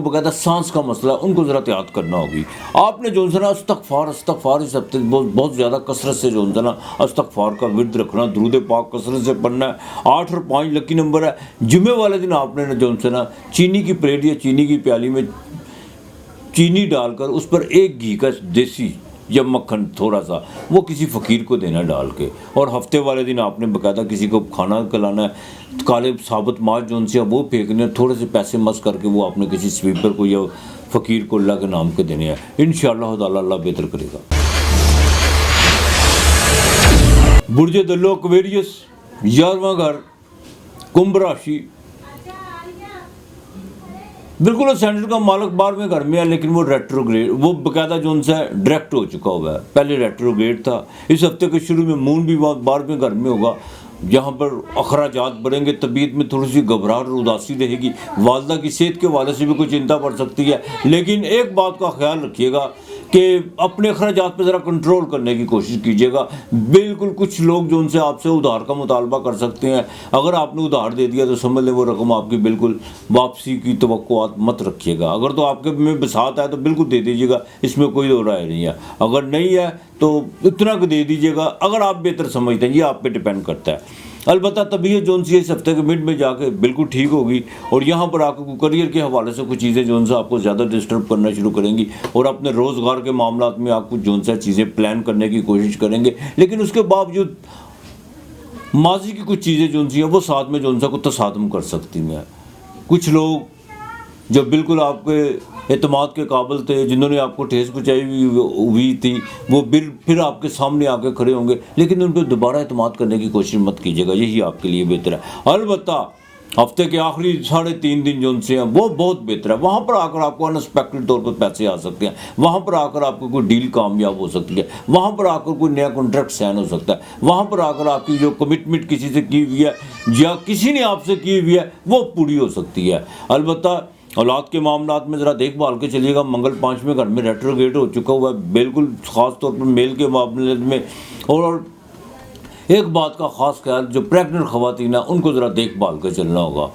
باقاعدہ سانس کا مسئلہ، ان کو ذرا احتیاط کرنا ہوگی۔ آپ نے جو ہے نا استغفار اس ہفتے بہت زیادہ کثرت سے جو ہے نا استغفار کا ورد رکھنا، درود پاک کثرت سے پڑھنا ہے۔ 8 اور 5 لکی نمبر ہے۔ جمعے والے دن آپ نے جو ہے نا چینی کی پلیٹ یا چینی کی پیالی میں چینی ڈال کر اس پر ایک گھی کا دیسی یا مکھن تھوڑا سا وہ کسی فقیر کو دینا ڈال کے، اور ہفتے والے دن آپ نے باقاعدہ کسی کو کھانا کھلانا ہے، کالے ثابت ماچ جو ان سے وہ پھینکنے، تھوڑے سے پیسے مس کر کے وہ آپ نے کسی سویپر کو یا فقیر کو اللہ کے نام کے دینے ہیں۔ انشاءاللہ تعالی اللہ بہتر کرے گا۔ برج دلو ایکویریس 11واں گھر کمبھ راشی، بالکل سینٹر کا مالک 12ویں گھر میں ہے، لیکن وہ ریٹروگریڈ، وہ باقاعدہ جو ان سے ڈائریکٹ ہو چکا ہوا ہے، پہلے ریٹروگریڈ تھا۔ اس ہفتے کے شروع میں مون بھی 12ویں گھر میں ہوگا، جہاں پر اخراجات بڑھیں گے، طبیعت میں تھوڑی سی گھبراہٹ اور اداسی رہے گی، والدہ کی صحت کے حوالے سے بھی کوئی چنتا پڑ سکتی ہے، لیکن ایک بات کا خیال رکھیے گا کہ اپنے اخراجات پہ ذرا کنٹرول کرنے کی کوشش کیجیے گا۔ بالکل کچھ لوگ جو ان سے آپ سے ادھار کا مطالبہ کر سکتے ہیں، اگر آپ نے ادھار دے دیا تو سمجھ لیں وہ رقم آپ کی بالکل واپسی کی توقعات مت رکھیے گا۔ اگر تو آپ کے میں بساط ہے تو بالکل دے دیجیے گا، اس میں کوئی دو رائے نہیں ہے، اگر نہیں ہے تو اتنا کو دے دیجیے گا، اگر آپ بہتر سمجھتے ہیں، یہ آپ پہ ڈپینڈ کرتا ہے۔ البتہ طبیعت جو سی اس ہفتے کے مڈ میں جا کے بالکل ٹھیک ہوگی، اور یہاں پر آپ کو کریئر کے حوالے سے کچھ چیزیں جو ان سے آپ کو زیادہ ڈسٹرب کرنا شروع کریں گی، اور اپنے روزگار کے معاملات میں آپ کو جو ان سے چیزیں پلان کرنے کی کوشش کریں گے، لیکن اس کے باوجود ماضی کی کچھ چیزیں جو ہیں وہ ساتھ میں جو کو تصادم کر سکتی ہیں. کچھ لوگ جو بالکل آپ کے اعتماد کے قابل تھے، جنہوں نے آپ کو ٹھیس پہنچائی ہوئی تھی، وہ پھر آپ کے سامنے آ کے کھڑے ہوں گے، لیکن ان پہ دوبارہ اعتماد کرنے کی کوشش مت کیجیے گا، یہی آپ کے لیے بہتر ہے. البتہ ہفتے کے آخری 3.5 دن جو ہیں وہ بہت بہتر ہے. وہاں پر آ کر آپ کو انسپیکٹڈ طور پر پیسے آ سکتے ہیں، وہاں پر آ کر آپ کو کوئی ڈیل کامیاب ہو سکتی ہے، وہاں پر آ کر کوئی نیا کانٹریکٹ سائن ہو سکتا ہے، وہاں پر آ کر آپ کی جو کمٹمنٹ کسی سے کی ہوئی ہے یا کسی نے آپ سے کی ہوئی ہے وہ پوری ہو سکتی ہے. البتہ اولاد کے معاملات میں ذرا دیکھ بھال کے چلیے گا. منگل 5ویں گھر میں ریٹروگریڈ ہو چکا ہوا ہے، بالکل خاص طور پر میل کے معاملے میں. اور ایک بات کا خاص خیال، جو پریگننٹ خواتین ہیں ان کو ذرا دیکھ بھال کے چلنا ہوگا.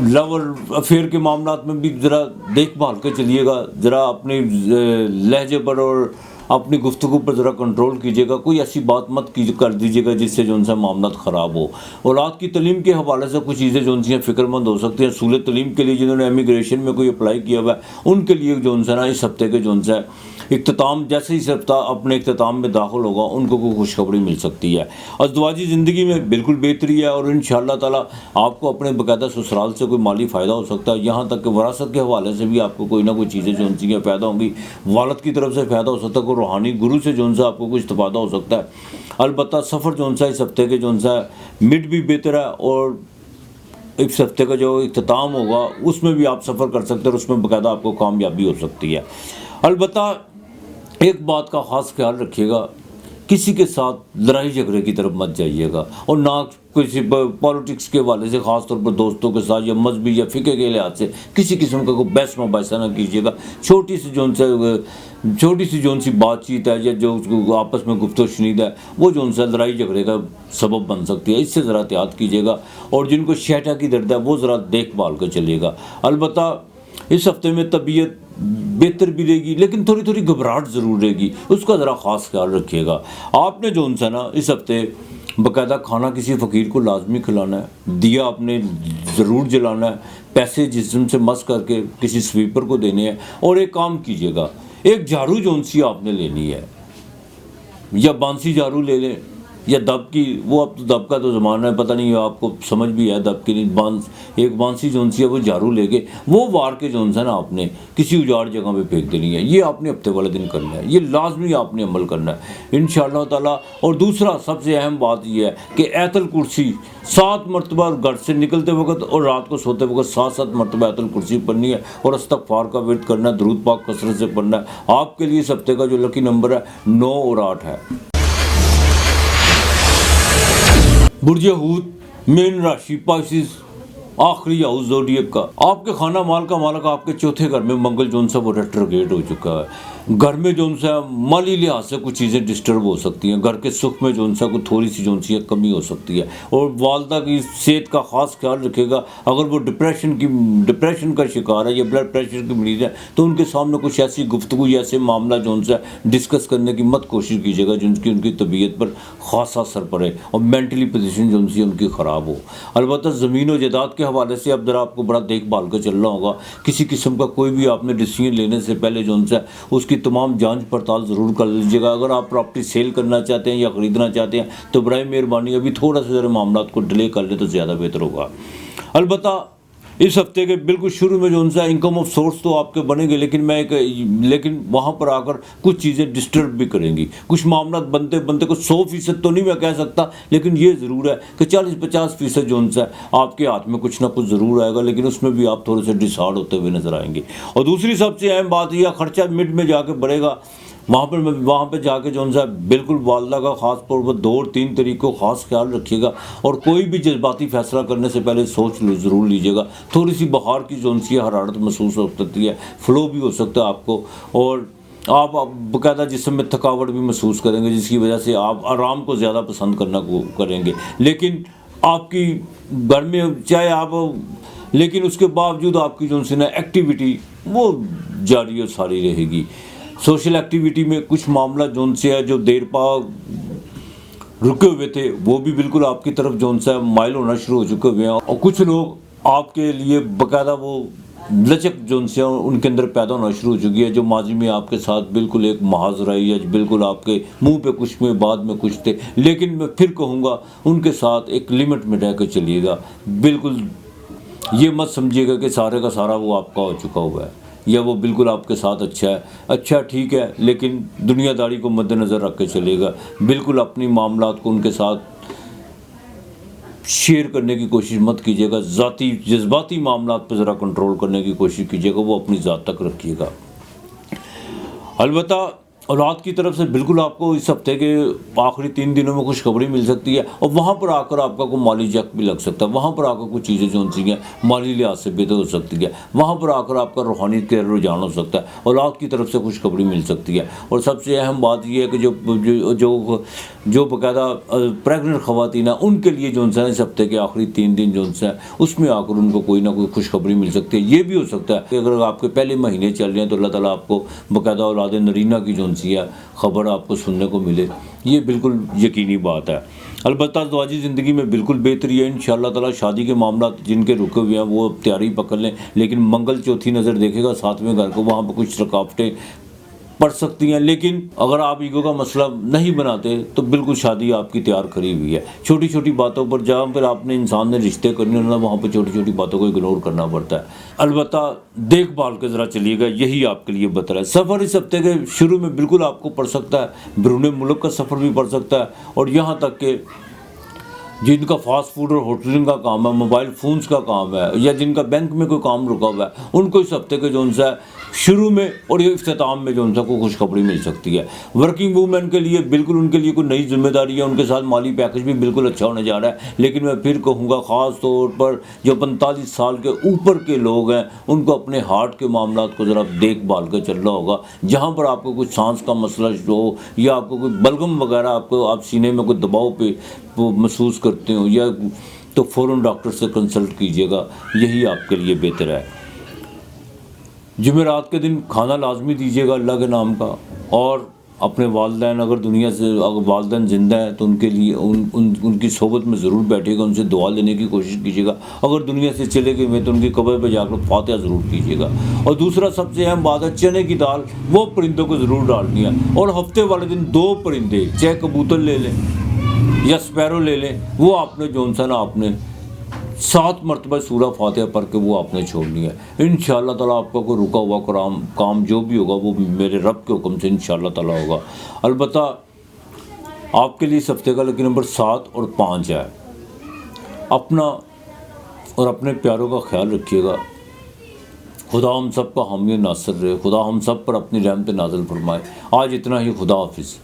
لور افیئر کے معاملات میں بھی ذرا دیکھ بھال کے چلیے گا، ذرا اپنے لہجے پر اور اپنی گفتگو پر ذرا کنٹرول کیجیے گا. کوئی ایسی بات مت کر دیجیے گا جس سے جو ہے معاملات خراب ہو. اولاد کی تعلیم کے حوالے سے کچھ چیزیں جو ہیں فکر مند ہو سکتی ہیں. اصول تعلیم کے لیے جنہوں نے امیگریشن میں کوئی اپلائی کیا ہوا ہے ان کے لیے جو ہے نا اس ہفتے کے جو ہے اختتام، جیسے ہی اس ہفتہ اپنے اختتام میں داخل ہوگا ان کو کوئی خوشخبری مل سکتی ہے. ازدواجی زندگی میں بالکل بہتری ہے اور انشاءاللہ تعالیٰ آپ کو اپنے باقاعدہ سسرال سے کوئی مالی فائدہ ہو سکتا ہے. یہاں تک کہ وراثت کے حوالے سے بھی آپ کو کوئی نہ کوئی چیزیں جو ہیں پیدا ہوں گی. والد کی طرف سے فائدہ ہو سکتا ہے، کوئی روحانی گرو سے جو ہے آپ کو کچھ استفادہ ہو سکتا ہے. البتہ سفر جو ہے اس ہفتے کے جو ہے مڈ بھی بہتر ہے اور اس ہفتے کا جو اختتام ہوگا اس میں بھی آپ سفر کر سکتے ہیں اور اس میں باقاعدہ آپ کو کامیابی ہو سکتی ہے. البتہ ایک بات کا خاص خیال رکھیے گا، کسی کے ساتھ لڑائی جھگڑے کی طرف مت جائیے گا اور نہ کسی پالیٹکس کے حوالے سے، خاص طور پر دوستوں کے ساتھ یا مذہبی یا فقہ کے لحاظ سے کسی قسم کا کوئی بحث مباحثہ نہ کیجیے گا. چھوٹی سی جو سی بات چیت ہے یا جو آپس میں گفت و شنید ہے وہ جو سے لڑائی جھگڑے کا سبب بن سکتی ہے. اس سے ذرا احتیاط کیجیے گا اور جن کو شہٹا کی درد ہے وہ ذرا دیکھ بھال کر چلیے گا. البتہ اس ہفتے میں طبیعت بہتر بھی رہے گی لیکن تھوڑی گھبراہٹ ضرور رہے گی، اس کا ذرا خاص خیال رکھیے گا. آپ نے جو ہے نا اس ہفتے باقاعدہ کھانا کسی فقیر کو لازمی کھلانا ہے، دیا آپ نے ضرور جلانا ہے، پیسے جسم سے مس کر کے کسی سویپر کو دینے ہیں. اور ایک کام کیجیے گا، ایک جھاڑو سی آپ نے لینی ہے، یا بانسی جھاڑو لے لیں یا دب کی، وہ اب تو دب کا تو زمانہ ہے، پتہ نہیں آپ کو سمجھ بھی ہے دب کی نہیں. ایک بانسی ہے وہ جھاڑو لے کے وہ وار کے ہے نا آپ نے کسی اجاڑ جگہ پہ پھینک دینی ہے. یہ آپ نے ہفتے والے دن کرنا ہے، یہ لازمی آپ نے عمل کرنا ہے انشاءاللہ تعالیٰ. اور دوسرا سب سے اہم بات یہ ہے کہ ایت الکرسی 7 مرتبہ گھر سے نکلتے وقت اور رات کو سوتے وقت 7 مرتبہ ایت الکرسی پڑھنی ہے اور استغفار کا ورد کرنا ہے، درود پاک کثرت سے پڑھنا ہے. آپ کے لیے اس ہفتے کا جو لکی نمبر ہے 9 اور 8 ہے. برج حوت مین راشی پائسس آخری ہاؤس زوڈیک کا. آپ کے خانہ مال کا مالک آپ کے چوتھے گھر میں منگل جو ہے وہ ریٹروگریڈ ہو چکا ہے. گھر میں جو ہے مالی لحاظ سے کچھ چیزیں ڈسٹرب ہو سکتی ہیں، گھر کے سکھ میں جو ہے کوئی تھوڑی سی ہے کمی ہو سکتی ہے. اور والدہ کی صحت کا خاص خیال رکھے گا. اگر وہ ڈپریشن کا شکار ہے یا بلڈ پریشر کی مریض ہے تو ان کے سامنے کچھ ایسی گفتگو یا ایسے معاملہ جو ہے ڈسکس کرنے کی مت کوشش کیجیے گا جن کی ان کی طبیعت پر خاص اثر پڑے اور مینٹلی پوزیشن جو ان کی خراب ہو. البتہ زمین و جائیداد کے حوالے سے اب ذرا آپ کو بڑا دیکھ بھال کر چلنا ہوگا. کسی قسم کا کوئی بھی آپ نے ڈیسیژن لینے سے پہلے جو ہے اس کی تمام جانچ پڑتال ضرور کر لیجیے گا. اگر آپ پراپرٹی سیل کرنا چاہتے ہیں یا خریدنا چاہتے ہیں تو برائے مہربانی ابھی تھوڑا سا ذرا معاملات کو ڈیلے کر لیں تو زیادہ بہتر ہوگا. البتہ اس ہفتے کے بالکل شروع میں جو ان سے انکم آف سورس تو آپ کے بنے گے لیکن وہاں پر آ کر کچھ چیزیں ڈسٹرب بھی کریں گی. کچھ معاملات بنتے کو 100% تو نہیں میں کہہ سکتا، لیکن یہ ضرور ہے کہ 40-50% جو ان سے آپ کے ہاتھ میں کچھ نہ کچھ ضرور آئے گا، لیکن اس میں بھی آپ تھوڑے سے ڈسہارڈ ہوتے ہوئے نظر آئیں گے. اور دوسری سب سے اہم بات یہ خرچہ مڈ میں جا کے بڑھے گا. وہاں پہ جا کے جو ہے بالکل والدہ کا خاص طور پر 2 اور 3 طریقوں خاص خیال رکھیے گا. اور کوئی بھی جذباتی فیصلہ کرنے سے پہلے سوچ ضرور لیجیے گا. تھوڑی سی بخار کی جو حرارت محسوس ہو سکتی ہے، فلو بھی ہو سکتا ہے آپ کو، اور آپ باقاعدہ جسم میں تھکاوٹ بھی محسوس کریں گے جس کی وجہ سے آپ آرام کو زیادہ پسند کریں گے. لیکن آپ کی گھر میں چاہے آپ، لیکن اس کے باوجود آپ کی جو ایکٹیویٹی وہ جاری و ساری رہے گی. سوشل ایکٹیویٹی میں کچھ معاملہ جو دیر پا رکے ہوئے تھے وہ بھی بالکل آپ کی طرف مائل ہونا شروع ہو چکے ہوئے ہیں. اور کچھ لوگ آپ کے لیے باقاعدہ وہ لچک جو ان سے ان کے اندر پیدا ہونا شروع ہو چکی ہے. جو ماضی میں آپ کے ساتھ بالکل ایک محاذ رہی ہے, بالکل آپ کے منہ پہ کچھ میں بعد میں کچھ تھے, لیکن میں پھر کہوں گا ان کے ساتھ ایک لمٹ میں رہ کے چلیے گا. بالکل یہ مت سمجھیے گا کہ سارے کا سارا وہ آپ کا ہو چکا ہوا ہے یا وہ بالکل آپ کے ساتھ اچھا ہے. اچھا ٹھیک ہے, لیکن دنیا داری کو مد نظر رکھ کے چلے گا. بالکل اپنی معاملات کو ان کے ساتھ شیئر کرنے کی کوشش مت کیجیے گا. ذاتی جذباتی معاملات پہ ذرا کنٹرول کرنے کی کوشش کیجیے گا, وہ اپنی ذات تک رکھیے گا. البتہ اولاد کی طرف سے بالکل آپ کو اس ہفتے کے آخری 3 دنوں میں خوشخبری مل سکتی ہے, اور وہاں پر آ کر آپ کا کوئی مالی جک بھی لگ سکتا ہے. وہاں پر آ کر کچھ چیزیں جو ہیں مالی لحاظ سے بہتر ہو سکتی ہے. وہاں پر آ کر آپ کا روحانیت کا رجحان ہو سکتا ہے. اولاد کی طرف سے خوشخبری مل سکتی ہے. اور سب سے اہم بات یہ ہے کہ جو باقاعدہ پریگننٹ خواتین ہیں ان کے لیے جو ہے اس ہفتے کے آخری 3 دن جو ہیں اس میں آ کر ان کو کوئی نہ کوئی خوشخبری مل سکتی ہے. یہ بھی ہو سکتا ہے کہ اگر آپ کے پہلے مہینے چل رہے ہیں تو اللہ تعالیٰ آپ کو باقاعدہ اولاد نرینہ کی جو خبر آپ کو سننے کو ملے. یہ بالکل یقینی بات ہے. البتہ ازدواجی زندگی میں بالکل بہتری ہے انشاءاللہ تعالیٰ. شادی کے معاملات جن کے رکے ہوئے ہیں وہ تیاری پکڑ لیں, لیکن منگل چوتھی نظر دیکھے گا 7ویں گھر کو, وہاں پہ کچھ رکاوٹیں پڑ سکتی ہیں. لیکن اگر آپ ایگو کا مسئلہ نہیں بناتے تو بالکل شادی آپ کی تیار کری ہوئی ہے. چھوٹی چھوٹی باتوں پر جہاں پر آپ نے انسان نے رشتے کرنے ہونا وہاں پہ چھوٹی چھوٹی باتوں کو اگنور کرنا پڑتا ہے. البتہ دیکھ بھال کے ذرا چلیے گا, یہی آپ کے لیے بہتر ہے. سفر اس ہفتے کے شروع میں بالکل آپ کو پڑ سکتا ہے, بیرون ملک کا سفر بھی پڑ سکتا ہے, اور یہاں تک کہ جن کا فاسٹ فوڈ اور ہوٹلنگ کا کام ہے, موبائل فونز کا کام ہے, یا جن کا بینک میں کوئی کام رکا ہوا ہے, ان کو اس ہفتے کے جو ہے شروع میں اور یہ اختتام میں جو ان کو خوشخبری مل سکتی ہے. ورکنگ وومن کے لیے بالکل ان کے لیے کوئی نئی ذمہ داری ہے, ان کے ساتھ مالی پیکج بھی بالکل اچھا ہونے جا رہا ہے. لیکن میں پھر کہوں گا خاص طور پر جو 45 سال کے اوپر کے لوگ ہیں ان کو اپنے ہارٹ کے معاملات کو ذرا دیکھ بھال کے چلنا ہوگا. جہاں پر آپ کو کوئی سانس کا مسئلہ ہو یا آپ کو کوئی بلغم وغیرہ آپ سینے میں کوئی دباؤ پہ محسوس کرتے ہو یا تو فوراً ڈاکٹر سے کنسلٹ کیجیے گا, یہی آپ کے لیے بہتر ہے. جمعرات کے دن کھانا لازمی دیجیے گا اللہ کے نام کا, اور اپنے والدین اگر دنیا سے اگر والدین زندہ ہیں تو ان کے لیے ان کی صحبت میں ضرور بیٹھے گا, ان سے دعا لینے کی کوشش کیجیے گا. اگر دنیا سے چلے گئے ہوئے تو ان کی قبر پہ جا کر فاتحہ ضرور کیجیے گا. اور دوسرا سب سے اہم بات ہے چنے کی دال, وہ پرندوں کو ضرور ڈالنی ہے. اور ہفتے والے دن 2 پرندے, چاہے کبوتر لے لیں یا سپیرو لے لیں, وہ آپ نے آپ نے 7 مرتبہ سورہ فاتحہ پڑھ کے وہ آپ نے چھوڑنی ہے. انشاءاللہ تعالیٰ آپ کا کوئی رکا ہوا کام جو بھی ہوگا وہ میرے رب کے حکم سے انشاءاللہ تعالیٰ ہوگا. البتہ آپ کے لیے اس ہفتے کا لکی نمبر 7 اور 5 ہے. اپنا اور اپنے پیاروں کا خیال رکھیے گا. خدا ہم سب کا حامی ناصر رہے. خدا ہم سب پر اپنی رحمت نازل فرمائے. آج اتنا ہی. خدا حافظ.